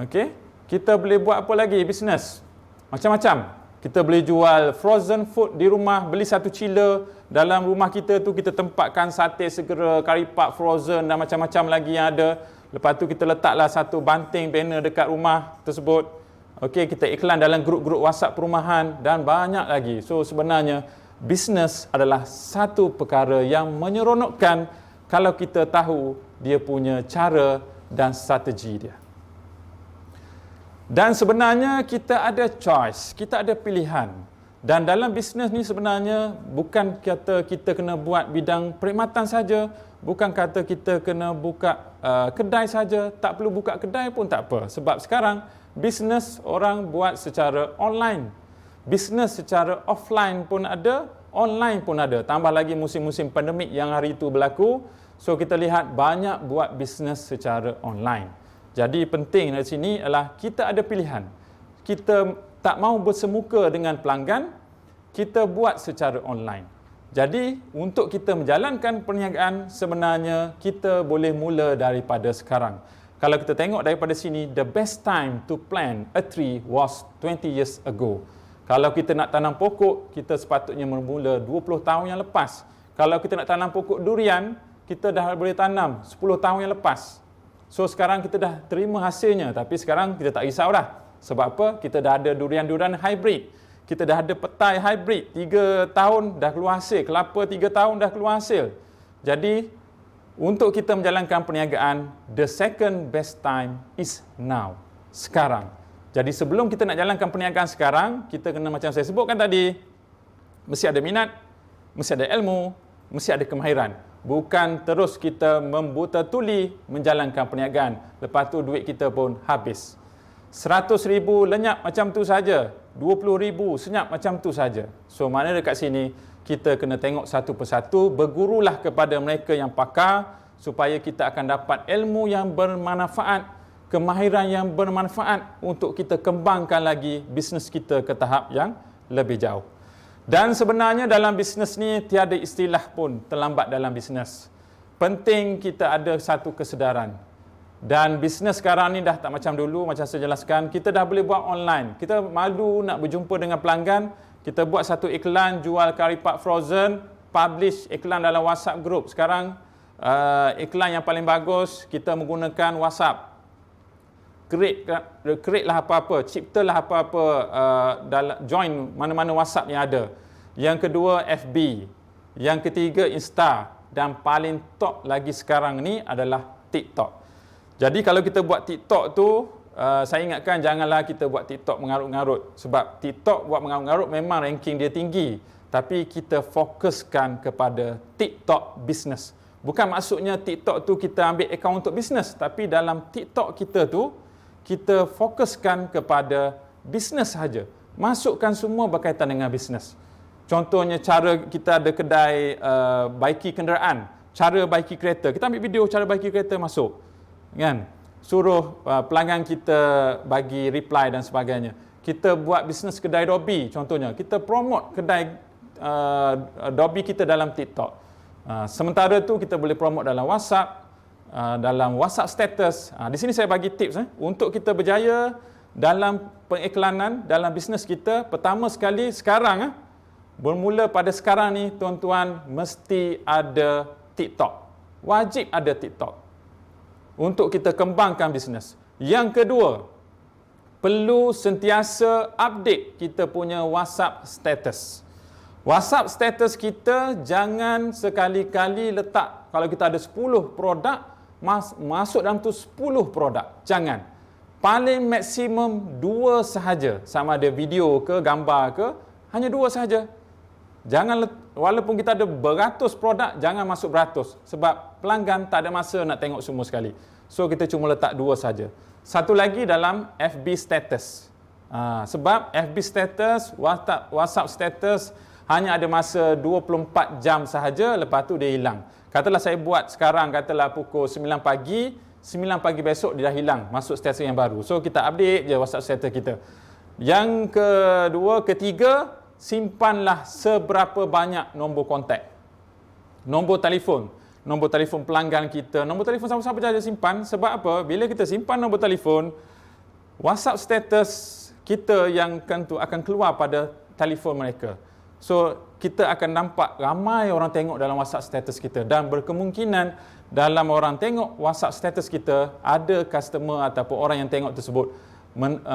Speaker 2: Okey, kita boleh buat apa lagi bisnes? Macam-macam. Kita boleh jual frozen food di rumah, beli satu chiller dalam rumah kita tu, kita tempatkan sate segera, kari pak frozen dan macam-macam lagi yang ada. Lepas tu kita letaklah satu banting banner dekat rumah tersebut. Okey, kita iklan dalam grup-grup WhatsApp perumahan dan banyak lagi. So sebenarnya bisnes adalah satu perkara yang menyeronokkan kalau kita tahu dia punya cara dan strategi dia. Dan sebenarnya kita ada choice, kita ada pilihan. Dan dalam bisnes ni sebenarnya bukan kata kita kena buat bidang perkhidmatan saja, bukan kata kita kena buka kedai saja, tak perlu buka kedai pun tak apa. Sebab sekarang bisnes orang buat secara online. Bisnes secara offline pun ada, online pun ada. Tambah lagi musim-musim pandemik yang hari itu berlaku, so kita lihat banyak buat bisnes secara online. Jadi penting dari sini adalah kita ada pilihan. Kita tak mahu bersemuka dengan pelanggan, kita buat secara online. Jadi, untuk kita menjalankan perniagaan, sebenarnya kita boleh mula daripada sekarang. Kalau kita tengok daripada sini, the best time to plant a tree was 20 years ago. Kalau kita nak tanam pokok, kita sepatutnya bermula 20 tahun yang lepas. Kalau kita nak tanam pokok durian, kita dah boleh tanam 10 tahun yang lepas. So, sekarang kita dah terima hasilnya. Tapi sekarang kita tak risau dah. Sebab apa? Kita dah ada durian-durian hybrid. Kita dah ada petai hybrid, 3 tahun dah keluar hasil, kelapa 3 tahun dah keluar hasil. Jadi, untuk kita menjalankan perniagaan, the second best time is now, sekarang. Jadi sebelum kita nak jalankan perniagaan sekarang, kita kena macam saya sebutkan tadi, mesti ada minat, mesti ada ilmu, mesti ada kemahiran. Bukan terus kita membuta tuli menjalankan perniagaan, lepas tu duit kita pun habis. 100,000 lenyap macam tu saja, 20,000 senyap macam tu saja. So mana dekat sini kita kena tengok satu persatu, bergurulah kepada mereka yang pakar supaya kita akan dapat ilmu yang bermanfaat, kemahiran yang bermanfaat untuk kita kembangkan lagi bisnes kita ke tahap yang lebih jauh. Dan sebenarnya dalam bisnes ni tiada istilah pun terlambat dalam bisnes. Penting kita ada satu kesedaran. Dan bisnes sekarang ni dah tak macam dulu, macam saya jelaskan, kita dah boleh buat online. Kita malu nak berjumpa dengan pelanggan, kita buat satu iklan jual kari pak frozen, publish iklan dalam WhatsApp group. Sekarang iklan yang paling bagus, kita menggunakan WhatsApp. Create lah apa-apa, ciptalah apa-apa, join mana-mana WhatsApp yang ada. Yang kedua FB, yang ketiga Insta, dan paling top lagi sekarang ni adalah TikTok. Jadi kalau kita buat TikTok tu, saya ingatkan janganlah kita buat TikTok mengarut-ngarut. Sebab TikTok buat mengarut-ngarut memang ranking dia tinggi. Tapi kita fokuskan kepada TikTok business. Bukan maksudnya TikTok tu kita ambil akaun untuk business. Tapi dalam TikTok kita tu, kita fokuskan kepada business saja. Masukkan semua berkaitan dengan business. Contohnya cara kita ada kedai baiki kenderaan. Cara baiki kereta. Kita ambil video cara baiki kereta masuk. Kan, suruh pelanggan kita bagi reply dan sebagainya. Kita buat bisnes kedai Dobby contohnya, kita promote kedai Dobby kita dalam TikTok. Sementara tu kita boleh promote dalam WhatsApp, dalam WhatsApp status. Di sini saya bagi tips untuk kita berjaya dalam pengiklanan dalam bisnes kita. Pertama sekali sekarang, bermula pada sekarang ni tuan-tuan mesti ada TikTok. Wajib ada TikTok untuk kita kembangkan bisnes. Yang kedua, perlu sentiasa update kita punya WhatsApp status. WhatsApp status kita jangan sekali-kali letak, kalau kita ada 10 produk, masuk dalam tu 10 produk. Jangan. Paling maksimum 2 sahaja. Sama ada video ke, gambar ke, hanya 2 sahaja. Jangan, walaupun kita ada beratus produk, jangan masuk beratus. Sebab pelanggan tak ada masa nak tengok semua sekali. So, kita cuma letak 2 saja. Satu lagi dalam FB status. Sebab FB status, WhatsApp status hanya ada masa 24 jam sahaja, lepas tu dia hilang. Katalah saya buat sekarang, katalah pukul 9 pagi, 9 pagi besok dia dah hilang, masuk status yang baru. So, kita update je WhatsApp status kita. Yang kedua, ketiga, simpanlah seberapa banyak nombor kontak. Nombor telefon pelanggan kita, nombor telefon sama-sama saja simpan. Sebab apa? Bila kita simpan nombor telefon, WhatsApp status kita yang akan keluar pada telefon mereka. So, kita akan nampak ramai orang tengok dalam WhatsApp status kita, dan berkemungkinan dalam orang tengok WhatsApp status kita, ada customer ataupun orang yang tengok tersebut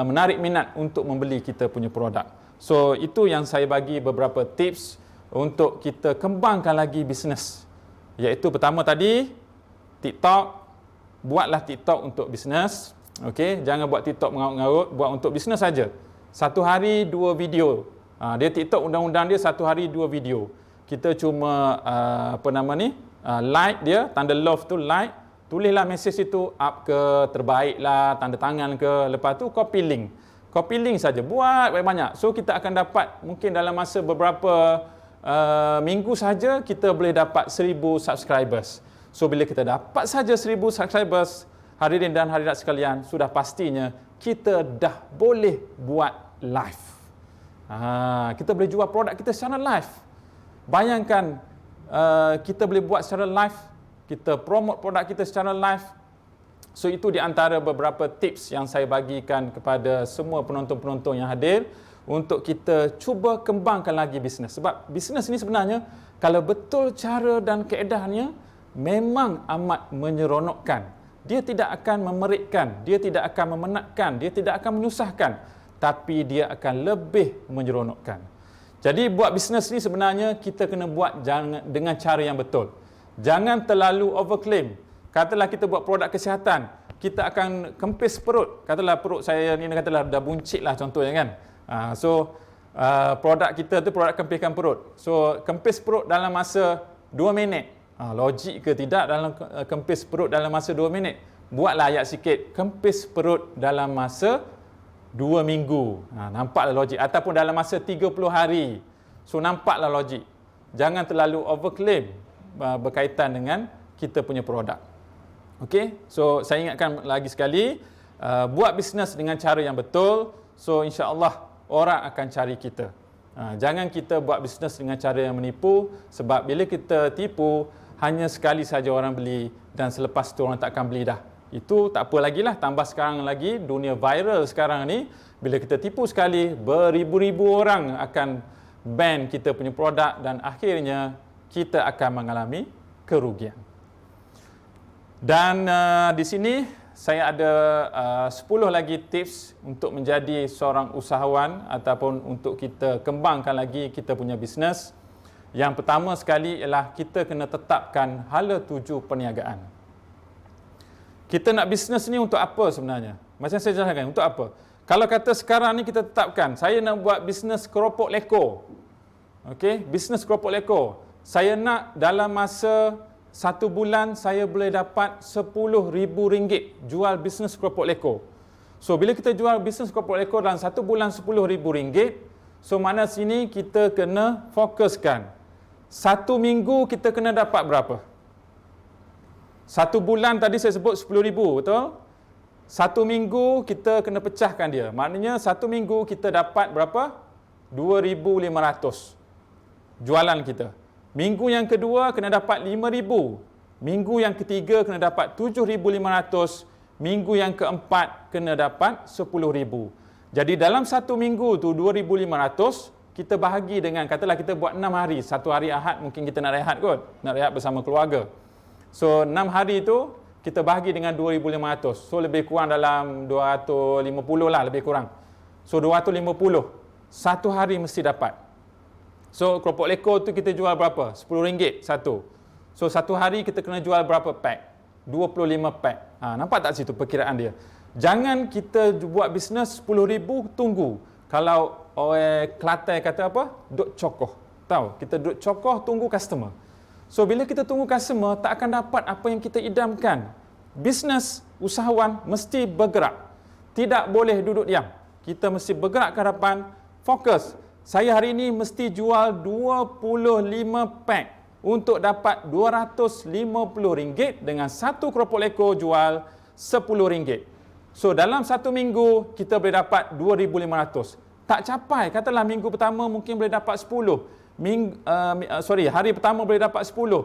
Speaker 2: menarik minat untuk membeli kita punya produk. So, itu yang saya bagi beberapa tips untuk kita kembangkan lagi bisnes. Iaitu pertama tadi, TikTok. Buatlah TikTok untuk bisnes. Okey, jangan buat TikTok mengarut-ngarut, buat untuk bisnes saja. Satu hari 2 video. Dia TikTok undang-undang dia satu hari 2 video. Kita cuma like dia, tanda love tu like, tulislah mesej itu up ke, terbaik lah, tanda tangan ke, lepas tu copy link. Copy link saja, buat banyak-banyak. So kita akan dapat mungkin dalam masa beberapa minggu saja kita boleh dapat 1000 subscribers. So bila kita dapat saja 1000 subscribers, hadirin dan hadirat sekalian, sudah pastinya kita dah boleh buat live. Kita boleh jual produk kita secara live. Bayangkan kita boleh buat secara live, kita promote produk kita secara live. So itu di antara beberapa tips yang saya bagikan kepada semua penonton-penonton yang hadir untuk kita cuba kembangkan lagi bisnes. Sebab bisnes ini sebenarnya kalau betul cara dan keedahannya memang amat menyeronokkan. Dia tidak akan memerikkan, dia tidak akan memenatkan, dia tidak akan menyusahkan, tapi dia akan lebih menyeronokkan. Jadi buat bisnes ni sebenarnya kita kena buat dengan cara yang betul. Jangan terlalu overclaim. Katalah kita buat produk kesihatan, kita akan kempis perut. Katalah perut saya ni katalah dah buncit lah contohnya kan. Produk kita tu produk kempiskan perut. So kempis perut dalam masa 2 minit. Logik ke tidak dalam kempis perut dalam masa 2 minit? Buatlah ayat sikit, kempis perut dalam masa 2 minggu. Nampaklah logik. Ataupun dalam masa 30 hari. So nampaklah logik. Jangan terlalu overclaim berkaitan dengan kita punya produk. Okey, so saya ingatkan lagi sekali, buat bisnes dengan cara yang betul. So insya-Allah orang akan cari kita. Jangan kita buat bisnes dengan cara yang menipu, sebab bila kita tipu hanya sekali saja orang beli dan selepas tu orang tak akan beli dah. Itu tak apa lagi lah, tambah sekarang lagi dunia viral sekarang ni, bila kita tipu sekali beribu-ribu orang akan ban kita punya produk dan akhirnya kita akan mengalami kerugian. Dan di sini saya ada 10 lagi tips untuk menjadi seorang usahawan ataupun untuk kita kembangkan lagi kita punya bisnes. Yang pertama sekali ialah kita kena tetapkan hala tuju perniagaan. Kita nak bisnes ni untuk apa sebenarnya? Macam saya jelaskan, untuk apa? Kalau kata sekarang ni kita tetapkan, saya nak buat bisnes keropok leko. Okey, bisnes keropok leko. Saya nak dalam masa 1 bulan saya boleh dapat RM10,000 jual bisnes keropok leko. So bila kita jual bisnes keropok leko dalam 1 bulan RM10,000, so mana sini kita kena fokuskan. 1 minggu kita kena dapat berapa? 1 bulan tadi saya sebut RM10,000, betul? 1 minggu kita kena pecahkan dia. Maknanya 1 minggu kita dapat berapa? 2,500 jualan kita. Minggu yang kedua kena dapat 5,000. Minggu yang ketiga kena dapat 7,500. Minggu yang keempat kena dapat 10,000. Jadi dalam 1 minggu tu 2,500, kita bahagi dengan, katalah kita buat 6 hari. 1 hari Ahad mungkin kita nak rehat kot. Nak rehat bersama keluarga. So 6 hari tu kita bahagi dengan 2,500. So lebih kurang dalam 250 lah, lebih kurang. So 250. 1 hari mesti dapat. So keropok leko tu kita jual berapa? RM10 satu. So 1 hari kita kena jual berapa pack? 25 pack. Nampak tak situ perkiraan dia? Jangan kita buat bisnes RM10,000 tunggu. Kalau orang Kelantan kata apa? Duk cokoh. Tahu? Kita duk cokoh tunggu customer. So bila kita tunggu customer, tak akan dapat apa yang kita idamkan. Bisnes usahawan mesti bergerak. Tidak boleh duduk diam. Kita mesti bergerak ke hadapan, fokus. Saya hari ini mesti jual 25 pack untuk dapat RM250 dengan satu keropok leko jual RM10. So dalam 1 minggu kita boleh dapat 2,500. Tak capai, katalah minggu pertama mungkin boleh dapat 10. Hari pertama boleh dapat 10.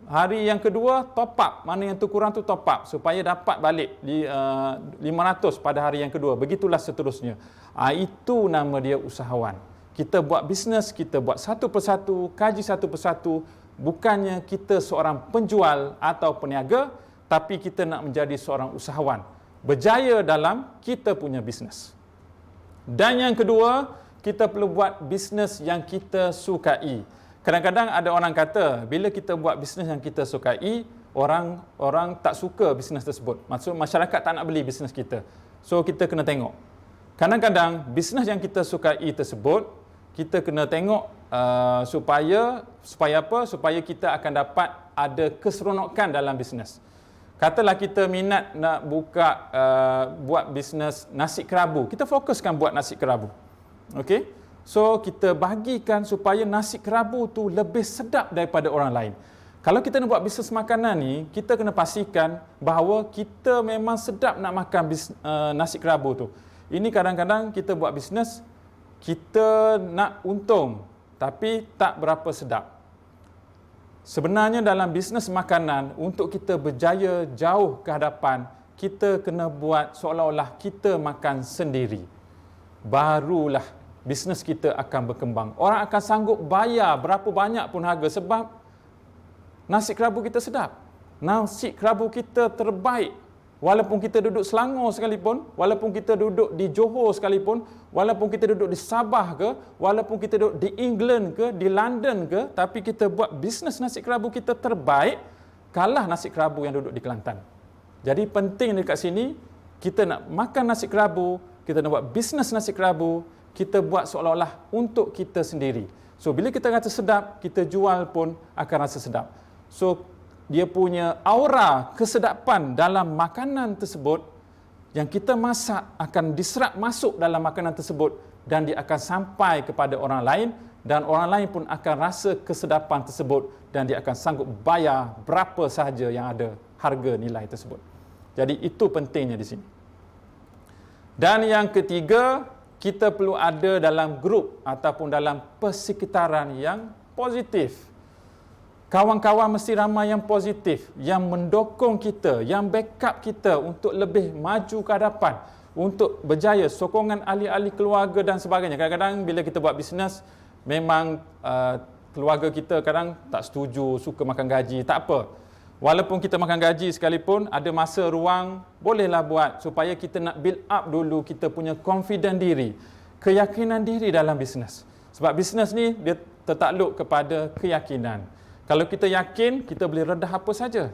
Speaker 2: Hari yang kedua top up, mana yang tu kurang tu top up supaya dapat balik 500 pada hari yang kedua. Begitulah seterusnya. Itu nama dia usahawan. Kita buat bisnes, kita buat satu persatu, kaji satu persatu. Bukannya kita seorang penjual atau peniaga, tapi kita nak menjadi seorang usahawan. Berjaya dalam kita punya bisnes. Dan yang kedua, kita perlu buat bisnes yang kita sukai. Kadang-kadang ada orang kata, bila kita buat bisnes yang kita sukai, orang tak suka bisnes tersebut. Maksud masyarakat tak nak beli bisnes kita. So kita kena tengok. Kadang-kadang bisnes yang kita sukai tersebut, kita kena tengok supaya apa? Supaya kita akan dapat ada keseronokan dalam bisnes. Katalah kita minat nak buka buat bisnes nasi kerabu. Kita fokuskan buat nasi kerabu. Okey? So kita bagikan supaya nasi kerabu tu lebih sedap daripada orang lain. Kalau kita nak buat bisnes makanan ni, kita kena pastikan bahawa kita memang sedap nak makan nasi kerabu tu. Ini kadang-kadang kita buat bisnes, kita nak untung tapi tak berapa sedap. Sebenarnya dalam bisnes makanan, untuk kita berjaya jauh ke hadapan, kita kena buat seolah-olah kita makan sendiri. Barulah bisnes kita akan berkembang. Orang akan sanggup bayar berapa banyak pun harga sebab nasi kerabu kita sedap. Nasi kerabu kita terbaik. Walaupun kita duduk Selangor sekalipun, walaupun kita duduk di Johor sekalipun, walaupun kita duduk di Sabah ke, walaupun kita duduk di England ke, di London ke, tapi kita buat bisnes nasi kerabu kita terbaik, kalah nasi kerabu yang duduk di Kelantan. Jadi penting dekat sini, kita nak makan nasi kerabu, kita nak buat bisnes nasi kerabu, kita buat seolah-olah untuk kita sendiri. So, bila kita rasa sedap, kita jual pun akan rasa sedap. So, dia punya aura kesedapan dalam makanan tersebut yang kita masak akan diserap masuk dalam makanan tersebut dan dia akan sampai kepada orang lain dan orang lain pun akan rasa kesedapan tersebut dan dia akan sanggup bayar berapa sahaja yang ada harga nilai tersebut. Jadi itu pentingnya di sini. Dan yang ketiga, kita perlu ada dalam grup ataupun dalam persekitaran yang positif. Kawan-kawan mesti ramai yang positif, yang mendukung kita, yang backup kita untuk lebih maju ke hadapan, untuk berjaya, sokongan ahli-ahli keluarga dan sebagainya. Kadang-kadang bila kita buat bisnes, memang keluarga kita kadang tak setuju, suka makan gaji, tak apa. Walaupun kita makan gaji sekalipun, ada masa ruang, bolehlah buat supaya kita nak build up dulu kita punya confident diri, keyakinan diri dalam bisnes. Sebab bisnes ni dia tertakluk kepada keyakinan. Kalau kita yakin, kita boleh redah apa saja.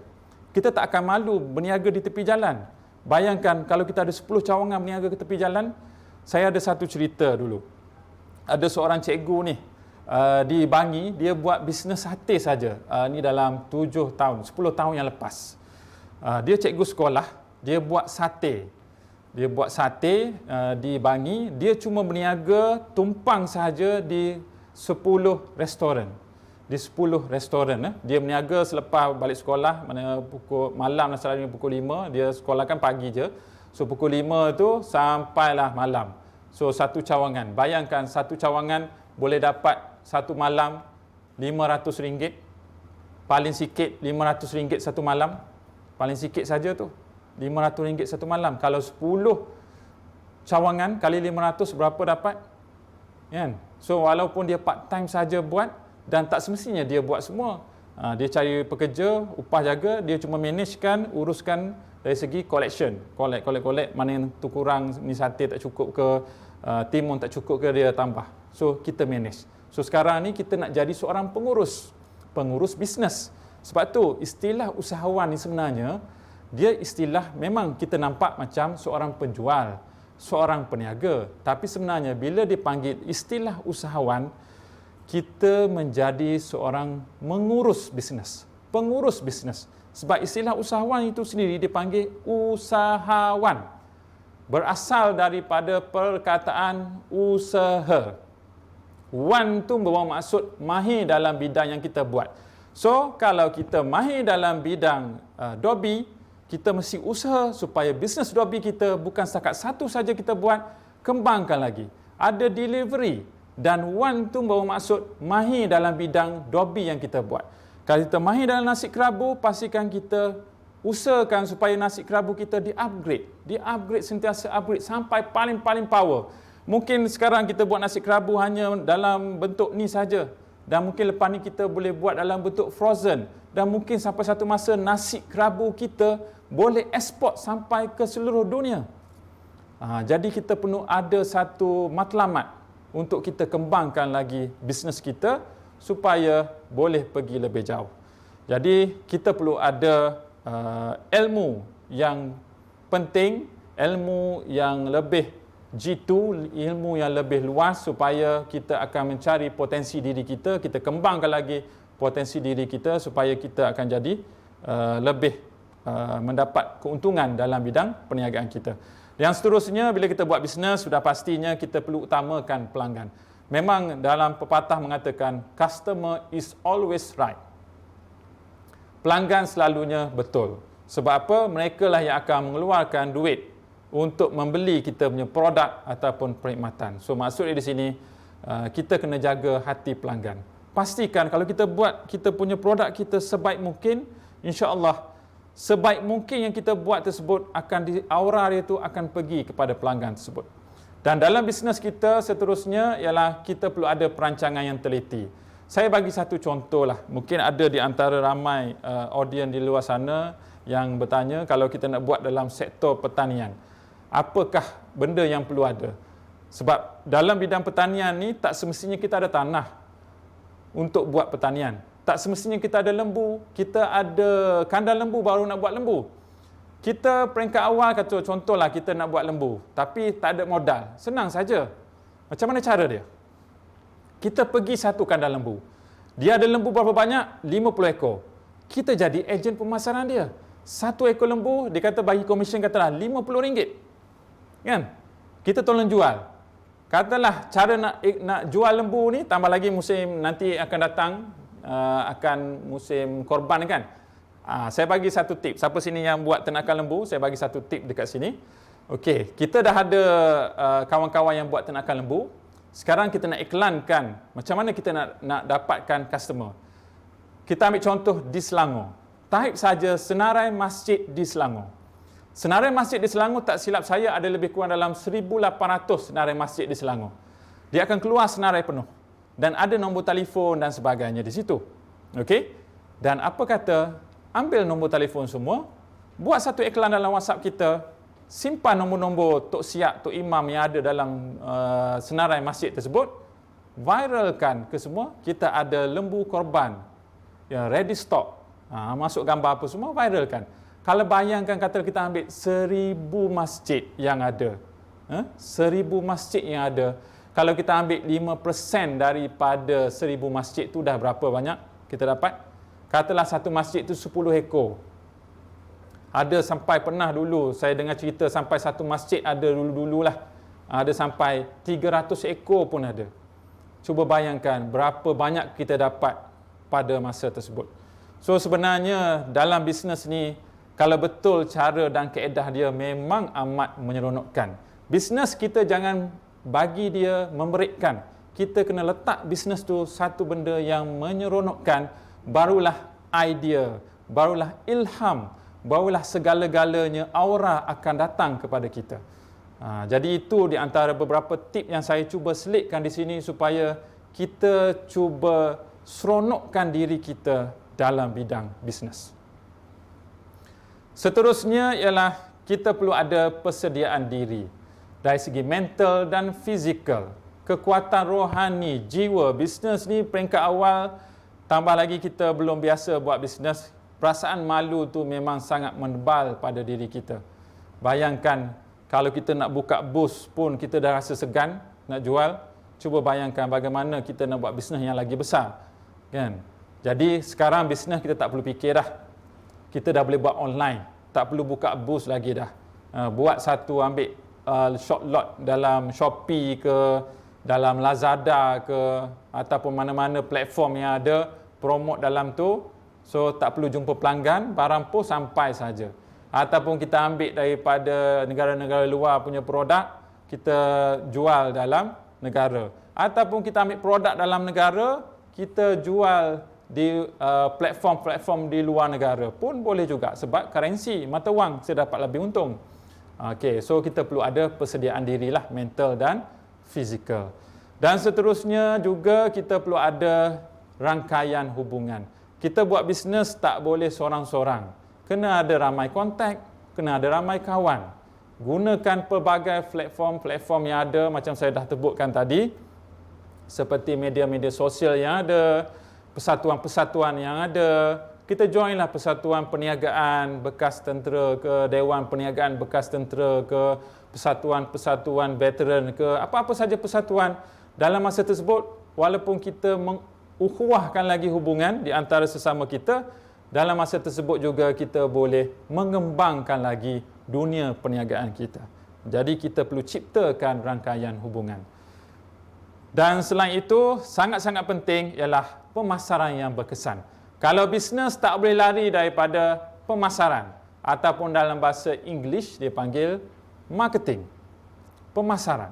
Speaker 2: Kita tak akan malu berniaga di tepi jalan. Bayangkan kalau kita ada 10 cawangan berniaga ke tepi jalan. Saya ada satu cerita dulu. Ada seorang cikgu ni di Bangi, dia buat bisnes sate saja. Ni dalam 7 tahun, 10 tahun yang lepas. Dia cikgu sekolah, dia buat sate. Dia buat sate di Bangi, dia cuma berniaga tumpang sahaja di 10 restoran. Di 10 restoran. Dia berniaga selepas balik sekolah, mana pukul malam, selalunya pukul 5, dia sekolah kan pagi je. So pukul 5 tu sampailah malam. So satu cawangan. Bayangkan satu cawangan boleh dapat satu malam RM500. Paling sikit RM500 satu malam. Paling sikit saja tu. RM500 satu malam. Kalau 10 cawangan kali 500 berapa dapat? Kan? So walaupun dia part time saja buat, dan tak semestinya dia buat semua. Dia cari pekerja, upah jaga, dia cuma managekan, uruskan dari segi collection. Collect, mana yang tu kurang, ni sate tak cukup ke, timun tak cukup ke, dia tambah. So, kita manage. So, sekarang ni kita nak jadi seorang pengurus bisnes. Sebab tu, istilah usahawan ni sebenarnya, dia istilah memang kita nampak macam seorang penjual, seorang peniaga. Tapi sebenarnya, bila dipanggil istilah usahawan, kita menjadi seorang mengurus bisnes, pengurus bisnes. Sebab istilah usahawan itu sendiri dipanggil usahawan. Berasal daripada perkataan usaha. Wan tu bermaksud maksud mahir dalam bidang yang kita buat. So, kalau kita mahir dalam bidang Dobi, kita mesti usaha supaya bisnes Dobi kita bukan setakat satu saja kita buat, kembangkan lagi. Ada delivery. Dan Wan tu bermaksud mahir dalam bidang Dobi yang kita buat. Kalau kita mahir dalam nasi kerabu, pastikan kita usahakan supaya nasi kerabu kita di-upgrade. Di-upgrade, sentiasa upgrade sampai paling-paling power. Mungkin sekarang kita buat nasi kerabu hanya dalam bentuk ni saja. Dan mungkin lepas ni kita boleh buat dalam bentuk frozen. Dan mungkin sampai satu masa nasi kerabu kita boleh ekspor sampai ke seluruh dunia. Jadi kita perlu ada satu matlamat untuk kita kembangkan lagi bisnes kita supaya boleh pergi lebih jauh. Jadi kita perlu ada ilmu yang penting, ilmu yang lebih jitu, ilmu yang lebih luas supaya kita akan mencari potensi diri kita, kita kembangkan lagi potensi diri kita supaya kita akan jadi lebih mendapat keuntungan dalam bidang perniagaan kita. Yang seterusnya, bila kita buat bisnes, sudah pastinya kita perlu utamakan pelanggan. Memang dalam pepatah mengatakan, customer is always right. Pelanggan selalunya betul. Sebab apa? Mereka lah yang akan mengeluarkan duit untuk membeli kita punya produk ataupun perkhidmatan. So, maksudnya di sini, kita kena jaga hati pelanggan. pastikan kalau kita buat kita punya produk kita sebaik mungkin, insya-Allah sebaik mungkin yang kita buat tersebut aura dia itu akan pergi kepada pelanggan tersebut. Dan dalam bisnes kita seterusnya ialah kita perlu ada perancangan yang teliti. Saya bagi satu contoh lah. Mungkin ada di antara ramai audiens di luar sana yang bertanya kalau kita nak buat dalam sektor pertanian, apakah benda yang perlu ada? Sebab dalam bidang pertanian ni tak semestinya kita ada tanah untuk buat pertanian. Tak semestinya kita ada lembu, kita ada kandang lembu baru nak buat lembu. Kita peringkat awal kata contohlah kita nak buat lembu, tapi tak ada modal. Senang saja. Macam mana cara dia? Kita pergi satu kandang lembu. Dia ada lembu berapa banyak? 50 ekor. Kita jadi ejen pemasaran dia. Satu ekor lembu, dia kata bagi komisen katalah RM50. Kan? Kita tolong jual. Katalah cara nak jual lembu ni, tambah lagi musim nanti akan datang, akan musim korban kan. Saya bagi satu tip. Siapa sini yang buat ternakan lembu, saya bagi satu tip dekat sini. Okey, kita dah ada kawan-kawan yang buat ternakan lembu. Sekarang kita nak iklankan macam mana kita nak dapatkan customer. Kita ambil contoh di Selangor. Type saja senarai masjid di Selangor. Senarai masjid di Selangor, tak silap saya ada lebih kurang dalam 1,800 senarai masjid di Selangor. Dia akan keluar senarai penuh. Dan ada nombor telefon dan sebagainya di situ. Okey? Dan apa kata, ambil nombor telefon semua, buat satu iklan dalam WhatsApp kita, simpan nombor-nombor Tok Siap, Tok Imam yang ada dalam senarai masjid tersebut, viralkan ke semua, kita ada lembu korban yang ready stock. Masuk gambar apa semua, viralkan. Kalau bayangkan kata kita ambil 1,000 masjid yang ada. 1,000 masjid yang ada. Kalau kita ambil 5% daripada 1,000 masjid tu dah berapa banyak kita dapat? Katalah satu masjid tu 10 ekor. Ada sampai pernah dulu, saya dengar cerita sampai satu masjid ada dulu-dululah. Ada sampai 300 ekor pun ada. Cuba bayangkan berapa banyak kita dapat pada masa tersebut. So sebenarnya dalam bisnes ni, kalau betul cara dan kaedah dia memang amat menyeronokkan. Bisnes kita jangan bagi dia memerikkan. Kita kena letak bisnes tu satu benda yang menyeronokkan, barulah idea, barulah ilham, barulah segala-galanya aura akan datang kepada kita. Jadi itu di antara beberapa tip yang saya cuba selitkan di sini supaya kita cuba seronokkan diri kita dalam bidang bisnes. Seterusnya ialah kita perlu ada persediaan diri dari segi mental dan fizikal, kekuatan rohani, jiwa. Bisnes ni peringkat awal, tambah lagi kita belum biasa buat bisnes, perasaan malu tu memang sangat menebal pada diri kita. Bayangkan kalau kita nak buka bus pun kita dah rasa segan nak jual, cuba bayangkan bagaimana kita nak buat bisnes yang lagi besar, kan? Jadi sekarang bisnes kita tak perlu fikir dah. Kita dah boleh buat online, tak perlu buka bus lagi dah. Buat satu, ambil short lot dalam Shopee ke, dalam Lazada ke, ataupun mana-mana platform yang ada, promote dalam tu. So tak perlu jumpa pelanggan, barang pun sampai saja. Ataupun kita ambil daripada negara-negara luar punya produk, kita jual dalam negara. Ataupun kita ambil produk dalam negara, kita jual di platform-platform di luar negara pun boleh juga, sebab currency, mata wang, saya dapat lebih untung. Okey, so kita perlu ada persediaan dirilah, mental dan fizikal. Dan seterusnya juga kita perlu ada rangkaian hubungan. Kita buat bisnes tak boleh seorang-seorang. Kena ada ramai kontak, kena ada ramai kawan. Gunakan pelbagai platform-platform yang ada, macam saya dah sebutkan tadi, seperti media-media sosial yang ada, persatuan-persatuan yang ada. Kita joinlah persatuan perniagaan bekas tentera ke, Dewan Perniagaan bekas tentera ke, persatuan-persatuan veteran ke, apa-apa saja persatuan. Dalam masa tersebut, walaupun kita mengukhuwahkan lagi hubungan di antara sesama kita, dalam masa tersebut juga kita boleh mengembangkan lagi dunia perniagaan kita. Jadi kita perlu ciptakan rangkaian hubungan. Dan selain itu, sangat-sangat penting ialah pemasaran yang berkesan. Kalau bisnes tak boleh lari daripada pemasaran, ataupun dalam bahasa English dia panggil marketing. Pemasaran.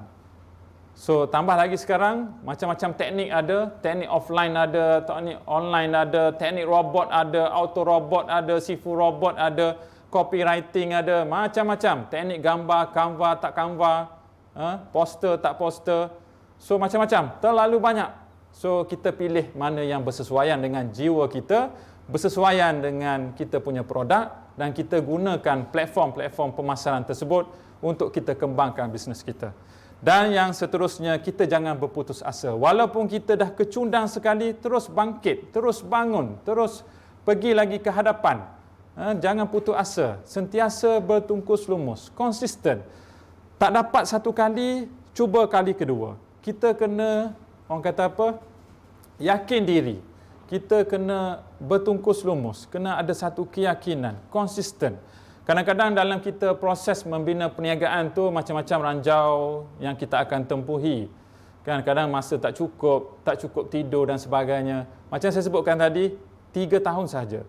Speaker 2: So tambah lagi sekarang macam-macam teknik ada, teknik offline ada, teknik online ada, teknik robot ada, auto robot ada, sifu robot ada, copywriting ada, macam-macam. Teknik gambar, Canva tak Canva, poster tak poster. So macam-macam, terlalu banyak. So kita pilih mana yang bersesuaian dengan jiwa kita, bersesuaian dengan kita punya produk, dan kita gunakan platform-platform pemasaran tersebut untuk kita kembangkan bisnes kita. Dan yang seterusnya, kita jangan berputus asa. Walaupun kita dah kecundang sekali, terus bangkit, terus bangun, terus pergi lagi ke hadapan. Jangan putus asa, sentiasa bertungkus lumus, konsisten. Tak dapat satu kali, cuba kali kedua. Kita kena, orang kata apa, yakin diri. Kita kena bertungkus lumus, kena ada satu keyakinan, konsisten. Kadang-kadang dalam kita proses membina perniagaan tu macam-macam ranjau yang kita akan tempuhi. Kadang-kadang masa tak cukup tidur dan sebagainya. Macam saya sebutkan tadi, 3 tahun saja.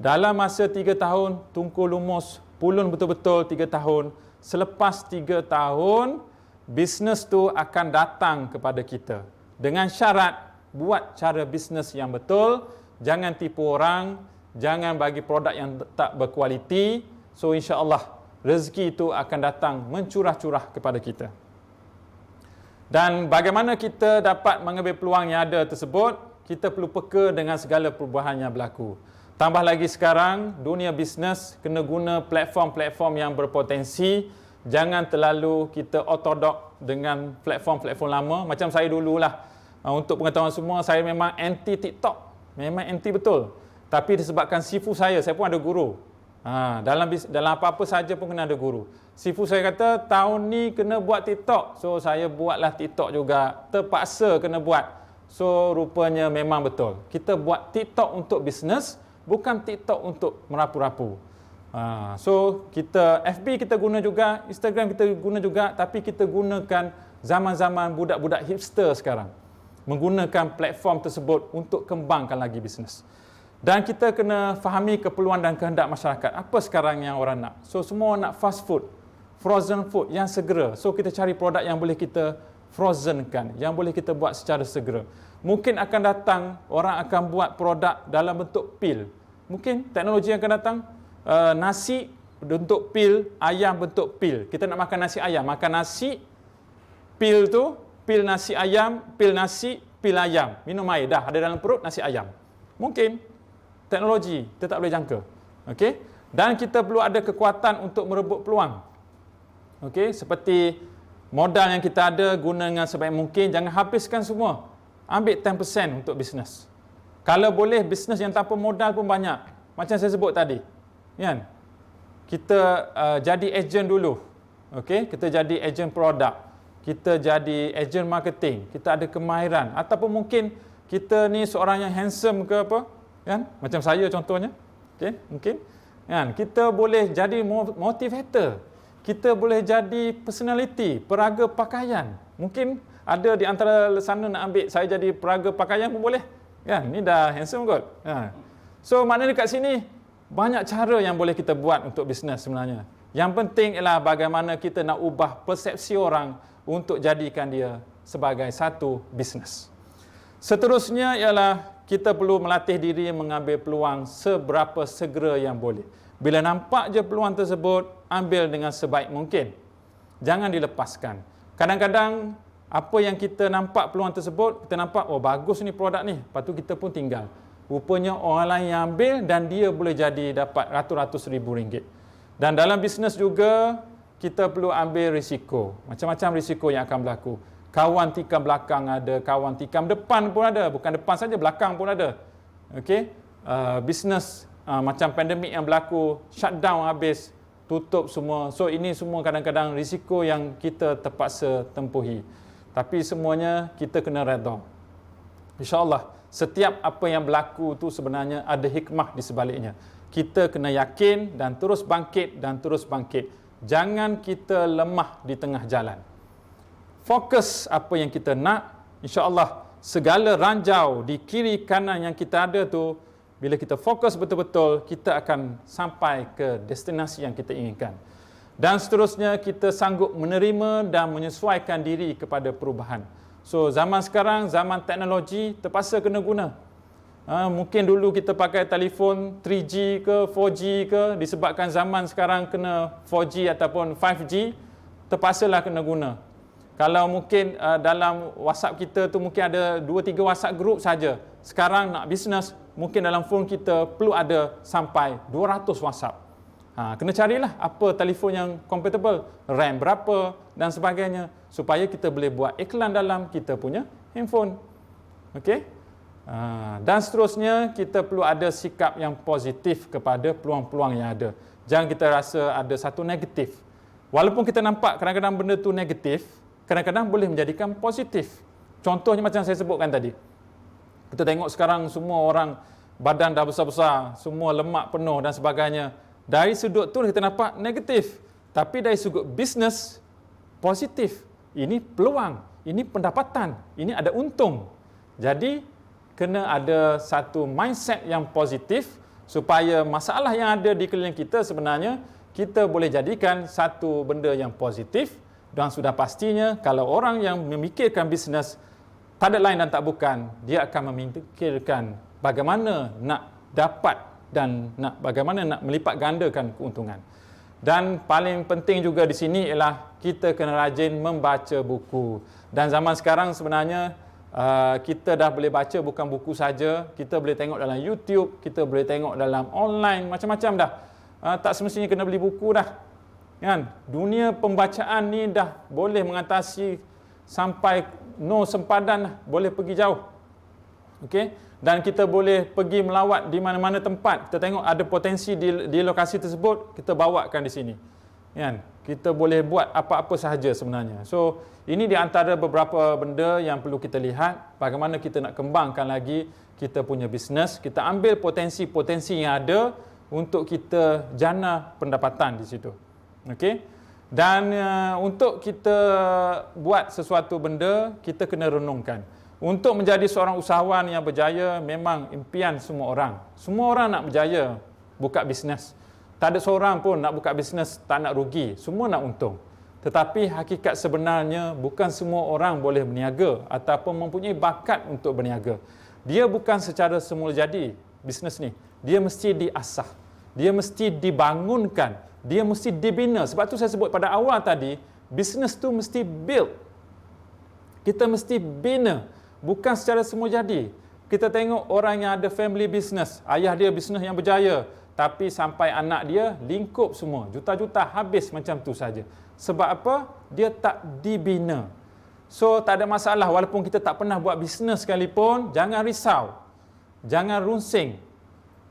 Speaker 2: Dalam masa 3 tahun, tungku lumus, pulun betul-betul 3 tahun. Selepas 3 tahun, bisnes tu akan datang kepada kita. Dengan syarat, buat cara bisnes yang betul, jangan tipu orang, jangan bagi produk yang tak berkualiti. So insya-Allah rezeki itu akan datang mencurah-curah kepada kita. Dan bagaimana kita dapat mengambil peluang yang ada tersebut? Kita perlu peka dengan segala perubahan yang berlaku. Tambah lagi sekarang, dunia bisnes kena guna platform-platform yang berpotensi. Jangan terlalu kita ortodok dengan platform-platform lama. Macam saya dululah. Untuk pengetahuan semua, saya memang anti TikTok. Memang anti betul. Tapi disebabkan sifu saya pun ada guru. Dalam apa-apa saja pun kena ada guru. Sifu saya kata, tahun ni kena buat TikTok. So, saya buatlah TikTok juga. Terpaksa kena buat. So, rupanya memang betul. Kita buat TikTok untuk bisnes, bukan TikTok untuk merapu-rapu. So, FB kita guna juga, Instagram kita guna juga, tapi kita gunakan zaman-zaman budak-budak hipster sekarang. Menggunakan platform tersebut untuk kembangkan lagi bisnes. Dan kita kena fahami keperluan dan kehendak masyarakat. Apa sekarang yang orang nak? So, semua nak fast food, frozen food yang segera. So, kita cari produk yang boleh kita frozenkan, yang boleh kita buat secara segera. Mungkin akan datang, orang akan buat produk dalam bentuk pil. Mungkin teknologi yang akan datang, nasi bentuk pil, ayam bentuk pil. Kita nak makan nasi ayam, makan nasi, pil tu, pil nasi ayam, pil nasi, pil ayam. Minum air, dah ada dalam perut nasi ayam. Mungkin teknologi, kita tak boleh jangka. Okey? Dan kita perlu ada kekuatan untuk merebut peluang. Okey, seperti modal yang kita ada, guna dengan sebaik mungkin, jangan habiskan semua. Ambil 10% untuk bisnes. Kalau boleh, bisnes yang tanpa modal pun banyak. Macam saya sebut tadi. Kan? Kita jadi ejen dulu. Okey, kita jadi ejen produk. Kita jadi ejen marketing. Kita ada kemahiran. Ataupun mungkin kita ni seorang yang handsome ke apa? Kan? Macam saya contohnya. Okey, mungkin. Kan? Kita boleh jadi motivator. Kita boleh jadi personality, peraga pakaian. Mungkin ada di antara sana nak ambil saya jadi peraga pakaian pun boleh. Kan? Ni dah handsome kot. Ha. So, maknanya dekat sini banyak cara yang boleh kita buat untuk bisnes sebenarnya. Yang penting ialah bagaimana kita nak ubah persepsi orang untuk jadikan dia sebagai satu bisnes. Seterusnya ialah kita perlu melatih diri mengambil peluang seberapa segera yang boleh. Bila nampak je peluang tersebut, ambil dengan sebaik mungkin. Jangan dilepaskan. Kadang-kadang apa yang kita nampak peluang tersebut, kita nampak, oh bagus ni produk ni. Lepas tu kita pun tinggal. Rupanya orang lain yang ambil dan dia boleh jadi dapat ratus-ratus ribu ringgit. Dan dalam bisnes juga, kita perlu ambil risiko. Macam-macam risiko yang akan berlaku. Kawan tikam belakang ada, kawan tikam depan pun ada. Bukan depan saja, belakang pun ada. Okey, bisnes macam pandemik yang berlaku, shutdown habis, tutup semua. So ini semua kadang-kadang risiko yang kita terpaksa tempuhi. Tapi semuanya kita kena redha. InsyaAllah, setiap apa yang berlaku tu sebenarnya ada hikmah di sebaliknya. Kita kena yakin dan terus bangkit dan terus bangkit. Jangan kita lemah di tengah jalan. Fokus apa yang kita nak, insya-Allah segala ranjau di kiri kanan yang kita ada tu, bila kita fokus betul-betul, kita akan sampai ke destinasi yang kita inginkan. Dan seterusnya kita sanggup menerima dan menyesuaikan diri kepada perubahan. So zaman sekarang, zaman teknologi, terpaksa kena guna. Mungkin dulu kita pakai telefon 3G ke 4G ke, disebabkan zaman sekarang kena 4G ataupun 5G, terpaksalah kena guna. Kalau mungkin dalam WhatsApp kita tu mungkin ada 2-3 WhatsApp group saja. Sekarang nak bisnes, mungkin dalam phone kita perlu ada sampai 200 WhatsApp. Kena carilah apa telefon yang compatible, RAM berapa dan sebagainya, supaya kita boleh buat iklan dalam kita punya handphone. Okey? Dan seterusnya, kita perlu ada sikap yang positif kepada peluang-peluang yang ada. Jangan kita rasa ada satu negatif. Walaupun kita nampak kadang-kadang benda tu negatif, kadang-kadang boleh menjadikan positif. Contohnya macam saya sebutkan tadi. Kita tengok sekarang semua orang badan dah besar-besar, semua lemak penuh dan sebagainya. Dari sudut tu kita nampak negatif. Tapi dari sudut bisnes, positif. Ini peluang, ini pendapatan, ini ada untung. Jadi, kena ada satu mindset yang positif supaya masalah yang ada di keliling kita sebenarnya kita boleh jadikan satu benda yang positif. Dan sudah pastinya kalau orang yang memikirkan bisnes tak ada lain dan tak bukan, dia akan memikirkan bagaimana nak dapat dan bagaimana nak melipat gandakan keuntungan. Dan paling penting juga di sini ialah kita kena rajin membaca buku. Dan zaman sekarang sebenarnya kita dah boleh baca bukan buku saja, kita boleh tengok dalam YouTube, kita boleh tengok dalam online, macam-macam dah. Tak semestinya kena beli buku dah. Kan? Dunia pembacaan ni dah boleh mengatasi sampai no sempadan lah, boleh pergi jauh. Okey? Dan kita boleh pergi melawat di mana-mana tempat. Kita tengok ada potensi di lokasi tersebut, kita bawakan di sini. Kan? Kita boleh buat apa-apa sahaja sebenarnya. So, ini di antara beberapa benda yang perlu kita lihat, bagaimana kita nak kembangkan lagi kita punya bisnes, kita ambil potensi-potensi yang ada untuk kita jana pendapatan di situ. Okey? Dan untuk kita buat sesuatu benda, kita kena renungkan. Untuk menjadi seorang usahawan yang berjaya, memang impian semua orang. Semua orang nak berjaya buka bisnes. Tak ada seorang pun nak buka bisnes tak nak rugi. Semua nak untung. Tetapi hakikat sebenarnya bukan semua orang boleh berniaga ataupun mempunyai bakat untuk berniaga. Dia bukan secara semula jadi bisnes ni. Dia mesti diasah. Dia mesti dibangunkan. Dia mesti dibina. Sebab tu saya sebut pada awal tadi, bisnes tu mesti build. Kita mesti bina. Bukan secara semua jadi. Kita tengok orang yang ada family business. Ayah dia bisnes yang berjaya. Tapi sampai anak dia lingkup semua. Juta-juta habis macam tu saja. Sebab apa? Dia tak dibina. So, tak ada masalah. Walaupun kita tak pernah buat bisnes sekalipun, jangan risau. Jangan runsing.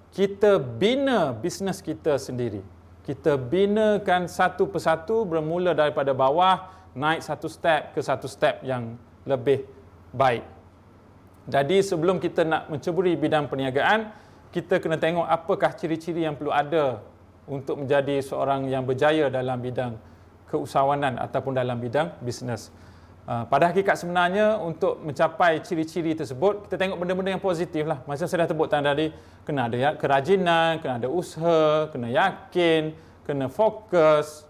Speaker 2: Kita bina bisnes kita sendiri. Kita binakan satu persatu bermula daripada bawah, naik satu step ke satu step yang lebih baik. Jadi sebelum kita nak menceburi bidang perniagaan, kita kena tengok apakah ciri-ciri yang perlu ada untuk menjadi seorang yang berjaya dalam bidang keusahawanan ataupun dalam bidang bisnes. Pada hakikat sebenarnya untuk mencapai ciri-ciri tersebut, kita tengok benda-benda yang positif lah. Macam saya dah sebut tadi, kena ada kerajinan, kena ada usaha, kena yakin, kena fokus,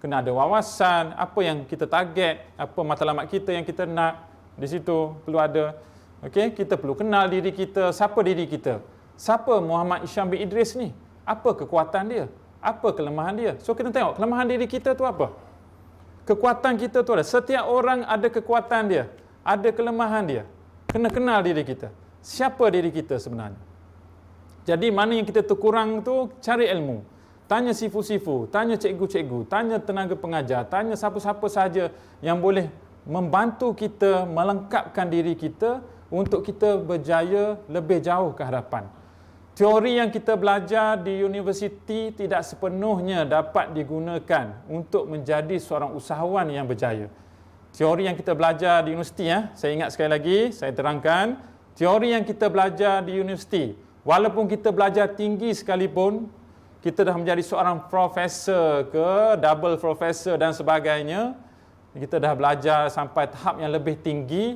Speaker 2: kena ada wawasan, apa yang kita target, apa matlamat kita yang kita nak, di situ perlu ada. Okey, kita perlu kenal diri kita, siapa diri kita. Siapa Muhammad Isham bin Idris ni? Apa kekuatan dia? Apa kelemahan dia? So kita tengok kelemahan diri kita tu apa? Kekuatan kita tu ada. Setiap orang ada kekuatan dia, ada kelemahan dia. Kena kenal diri kita. Siapa diri kita sebenarnya? Jadi mana yang kita terkurang tu, cari ilmu. Tanya sifu-sifu, tanya cikgu-cikgu, tanya tenaga pengajar, tanya siapa-siapa sahaja yang boleh membantu kita melengkapkan diri kita untuk kita berjaya lebih jauh ke hadapan. Teori yang kita belajar di universiti tidak sepenuhnya dapat digunakan untuk menjadi seorang usahawan yang berjaya. Teori yang kita belajar di universiti, saya ingat sekali lagi, saya terangkan, teori yang kita belajar di universiti, walaupun kita belajar tinggi sekalipun, kita dah menjadi seorang profesor ke, double profesor dan sebagainya, kita dah belajar sampai tahap yang lebih tinggi,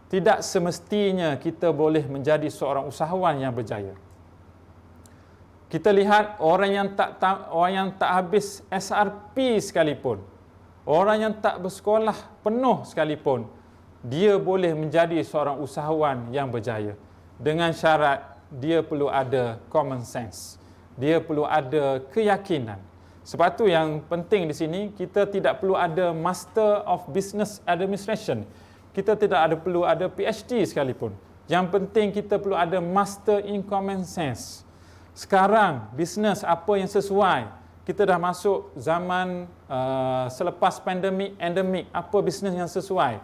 Speaker 2: tidak semestinya kita boleh menjadi seorang usahawan yang berjaya. Kita lihat orang yang tak habis SRP sekalipun, orang yang tak bersekolah penuh sekalipun, dia boleh menjadi seorang usahawan yang berjaya. Dengan syarat dia perlu ada common sense. Dia perlu ada keyakinan. Sebab tu yang penting di sini, kita tidak perlu ada Master of Business Administration. Kita tidak perlu ada PhD sekalipun. Yang penting kita perlu ada Master in Common Sense. Sekarang, bisnes apa yang sesuai? Kita dah masuk zaman selepas pandemik, endemik. Apa bisnes yang sesuai?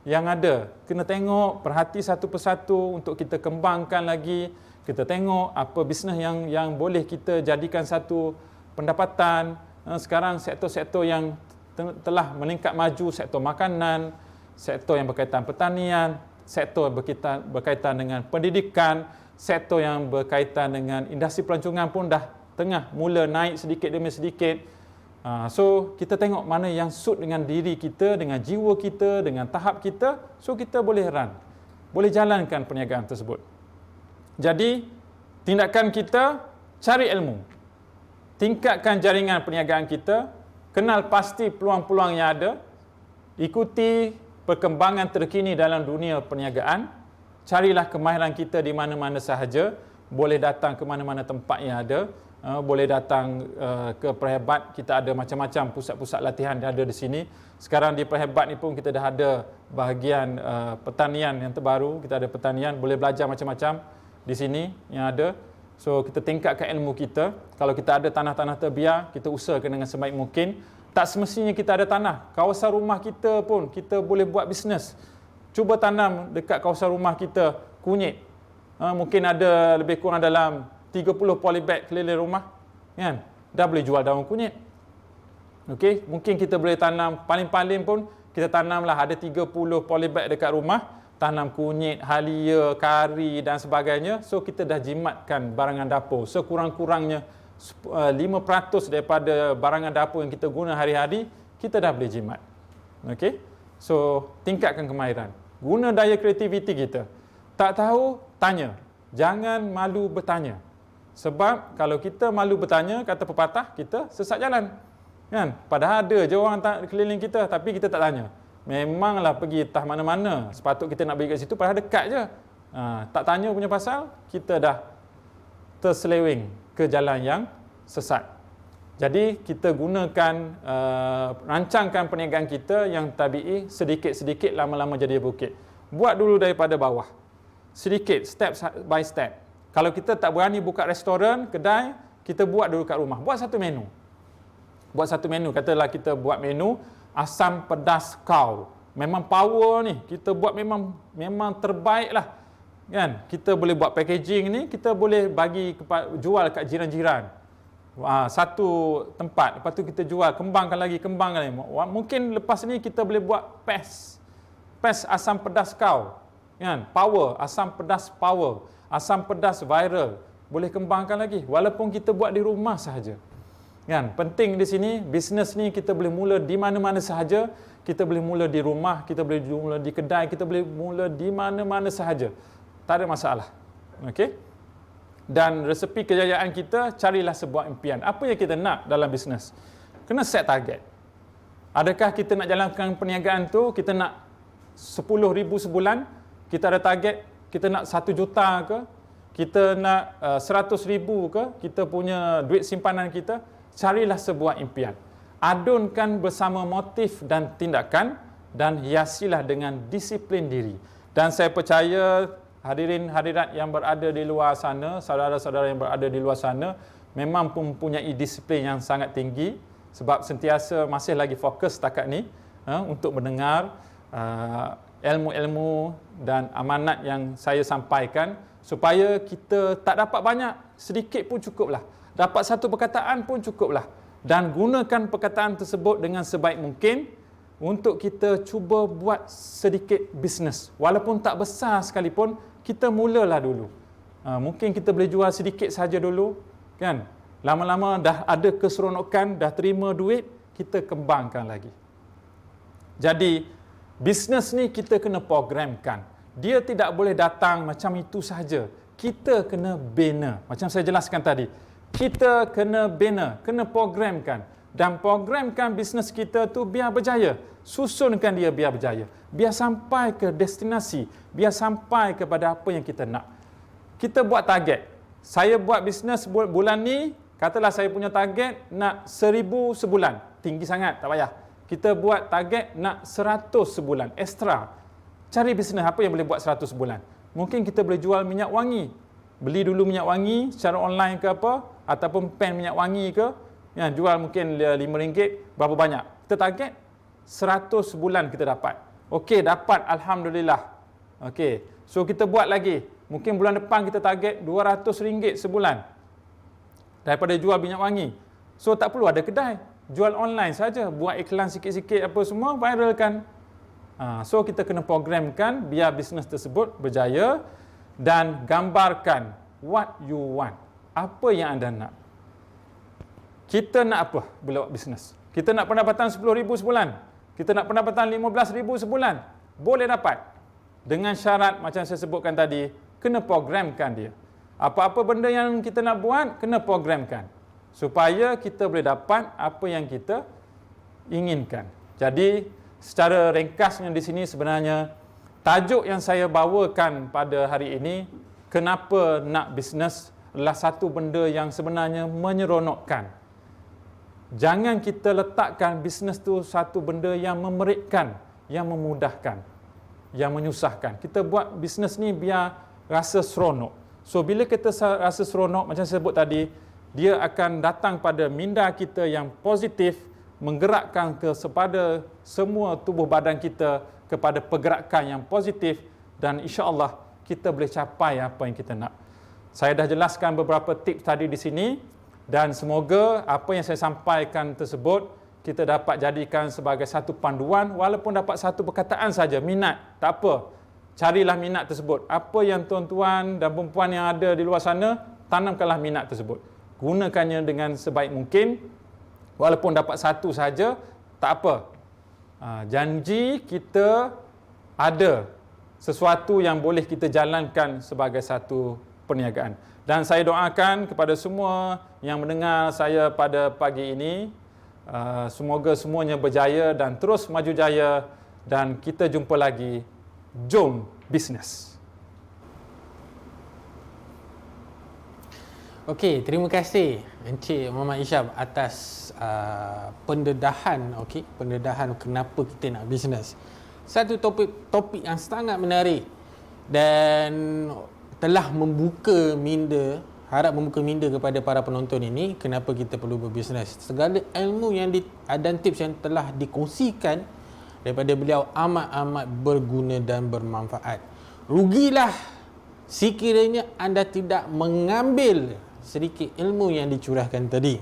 Speaker 2: Yang ada, kena tengok, perhati satu persatu untuk kita kembangkan lagi. Kita tengok apa bisnes yang boleh kita jadikan satu pendapatan. Sekarang sektor-sektor yang telah meningkat maju, sektor makanan, sektor yang berkaitan pertanian, sektor berkaitan dengan pendidikan, sektor yang berkaitan dengan industri pelancongan pun dah tengah mula naik sedikit demi sedikit. So, kita tengok mana yang suit dengan diri kita, dengan jiwa kita, dengan tahap kita. So, kita boleh run, boleh jalankan perniagaan tersebut. Jadi, tindakan kita, cari ilmu. Tingkatkan jaringan perniagaan kita, kenal pasti peluang-peluang yang ada, ikuti perkembangan terkini dalam dunia perniagaan. Carilah kemahiran kita di mana-mana sahaja. Boleh datang ke mana-mana tempat yang ada. Boleh datang ke Perhebat. Kita ada macam-macam pusat-pusat latihan yang ada di sini. Sekarang di Perhebat ni pun kita dah ada bahagian pertanian yang terbaru. Kita ada pertanian. Boleh belajar macam-macam di sini yang ada. So, kita tingkatkan ilmu kita. Kalau kita ada tanah-tanah terbiar, kita usahakan dengan sebaik mungkin. Tak semestinya kita ada tanah. Kawasan rumah kita pun kita boleh buat bisnes. Cuba tanam dekat kawasan rumah kita kunyit. Mungkin ada lebih kurang dalam 30 polybag keliling rumah. Kan? Dah boleh jual daun kunyit. Okey, mungkin kita boleh tanam, paling-paling pun kita tanamlah ada 30 polybag dekat rumah. Tanam kunyit, halia, kari dan sebagainya. So, kita dah jimatkan barangan dapur. Sekurang-kurangnya 5% daripada barangan dapur yang kita guna hari-hari, kita dah boleh jimat. Okey? So, tingkatkan kemahiran. Guna daya kreativiti kita. Tak tahu, tanya. Jangan malu bertanya. Sebab kalau kita malu bertanya, kata pepatah, kita sesat jalan. Kan? Padahal ada je orang keliling kita, tapi kita tak tanya. Memanglah pergi entah mana-mana. Sepatut kita nak pergi kat situ, padahal dekat je. Tak tanya punya pasal, kita dah terseleweng ke jalan yang sesat. Jadi, kita gunakan, rancangkan perniagaan kita yang tabi'i, sedikit-sedikit lama-lama jadi bukit. Buat dulu daripada bawah. Sedikit, step by step. Kalau kita tak berani buka restoran, kedai, kita buat dulu kat rumah. Buat satu menu. Katalah kita buat menu asam pedas kau. Memang power ni. Kita buat memang terbaik lah. Kan? Kita boleh buat packaging ni, kita boleh jual kat jiran-jiran. Satu tempat, lepas tu kita jual, kembangkan lagi. Mungkin lepas ni kita boleh buat PES asam pedas kau, kan? Power, asam pedas power, asam pedas viral, boleh kembangkan lagi walaupun kita buat di rumah sahaja, kan? Penting di sini, bisnes ni kita boleh mula di mana-mana sahaja. Kita boleh mula di rumah, kita boleh mula di kedai, kita boleh mula di mana-mana sahaja, tak ada masalah. Okey. Dan resepi kejayaan kita, carilah sebuah impian. Apa yang kita nak dalam bisnes? Kena set target. Adakah kita nak jalankan perniagaan tu, kita nak 10,000 sebulan, kita ada target, kita nak 1 juta ke, kita nak 100,000 ke, kita punya duit simpanan kita, carilah sebuah impian. Adunkan bersama motif dan tindakan, dan hiasilah dengan disiplin diri. Dan saya percaya, hadirin hadirat yang berada di luar sana, saudara-saudara yang berada di luar sana, memang mempunyai disiplin yang sangat tinggi, sebab sentiasa masih lagi fokus setakat ni untuk mendengar ilmu-ilmu dan amanat yang saya sampaikan, supaya kita tak dapat banyak, sedikit pun cukuplah. Dapat satu perkataan pun cukuplah. Dan gunakan perkataan tersebut dengan sebaik mungkin untuk kita cuba buat sedikit bisnes. Walaupun tak besar sekalipun, kita mulalah dulu. Mungkin kita boleh jual sedikit saja dulu, kan? Lama-lama dah ada keseronokan, dah terima duit, kita kembangkan lagi. Jadi, bisnes ni kita kena programkan. Dia tidak boleh datang macam itu sahaja. Kita kena bina. Macam saya jelaskan tadi, Kita kena bina, kena programkan. Dan programkan bisnes kita tu biar berjaya. Susunkan dia biar berjaya. Biar sampai ke destinasi. Biar sampai kepada apa yang kita nak. Kita buat target. Saya buat bisnes bulan ni, katalah saya punya target nak 1,000 sebulan. Tinggi sangat, tak payah. Kita buat target nak 100 sebulan. Extra. Cari bisnes apa yang boleh buat 100 sebulan. Mungkin kita boleh jual minyak wangi. Beli dulu minyak wangi secara online ke apa. Ataupun pen minyak wangi ke. Ya, jual mungkin RM5. Berapa banyak? Kita target 100 sebulan kita dapat. Okey, dapat. Alhamdulillah. Okey. So, kita buat lagi. Mungkin bulan depan kita target RM200 sebulan. Daripada jual minyak wangi. So, tak perlu ada kedai. Jual online saja. Buat iklan sikit-sikit apa semua, viralkan. So, kita kena programkan biar bisnes tersebut berjaya. Dan gambarkan what you want. Apa yang anda nak. Kita nak apa bila buat bisnes? Kita nak pendapatan RM10,000 sebulan. Kita nak pendapatan RM15,000 sebulan. Boleh dapat. Dengan syarat macam saya sebutkan tadi, kena programkan dia. Apa-apa benda yang kita nak buat, kena programkan. Supaya kita boleh dapat apa yang kita inginkan. Jadi, secara ringkasnya di sini sebenarnya, tajuk yang saya bawakan pada hari ini, kenapa nak bisnes adalah satu benda yang sebenarnya menyeronokkan. Jangan kita letakkan bisnes tu satu benda yang memerikkan, yang memudahkan, yang menyusahkan. Kita buat bisnes ni biar rasa seronok. So, bila kita rasa seronok, macam saya sebut tadi, dia akan datang pada minda kita yang positif, menggerakkan kepada semua tubuh badan kita kepada pergerakan yang positif dan insya-Allah kita boleh capai apa yang kita nak. Saya dah jelaskan beberapa tips tadi di sini dan semoga apa yang saya sampaikan tersebut kita dapat jadikan sebagai satu panduan walaupun dapat satu perkataan saja, minat, tak apa. Carilah minat tersebut. Apa yang tuan-tuan dan puan yang ada di luar sana, tanamkanlah minat tersebut. Gunakannya dengan sebaik mungkin. Walaupun dapat satu saja, tak apa. Janji kita ada sesuatu yang boleh kita jalankan sebagai satu perniagaan. Dan saya doakan kepada semua yang mendengar saya pada pagi ini, semoga semuanya berjaya dan terus maju jaya dan kita jumpa lagi. Jom bisnes.
Speaker 1: Okey, terima kasih Encik Muhammad Hisham atas pendedahan, pendedahan kenapa kita nak bisnes. Satu topik yang sangat menarik dan telah membuka minda, harap membuka minda kepada para penonton ini kenapa kita perlu berbisnes. Segala ilmu yang dan tips yang telah dikongsikan daripada beliau amat-amat berguna dan bermanfaat. Rugilah sekiranya anda tidak mengambil sedikit ilmu yang dicurahkan tadi.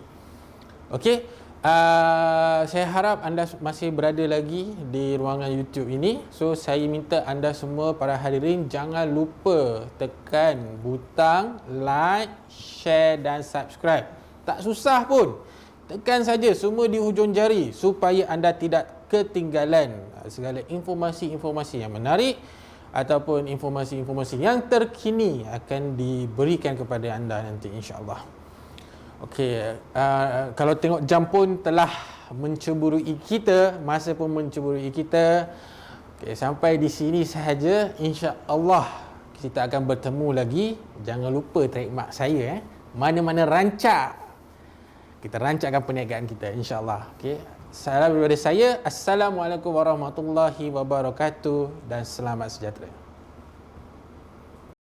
Speaker 1: Okey, saya harap anda masih berada lagi di ruangan YouTube ini. So, saya minta anda semua para hadirin jangan lupa tekan butang like, share dan subscribe. Tak susah pun. Tekan saja semua di hujung jari supaya anda tidak ketinggalan segala informasi-informasi yang menarik ataupun informasi-informasi yang terkini akan diberikan kepada anda nanti insya-Allah. Okey, kalau tengok jam pun telah menceburui kita, masa pun menceburui kita. Okey, sampai di sini sahaja, insya-Allah kita akan bertemu lagi. Jangan lupa trademark saya mana-mana rancak. Kita rancakkan perniagaan kita insya-Allah. Okey. Salam daripada saya. Assalamualaikum warahmatullahi wabarakatuh dan selamat sejahtera.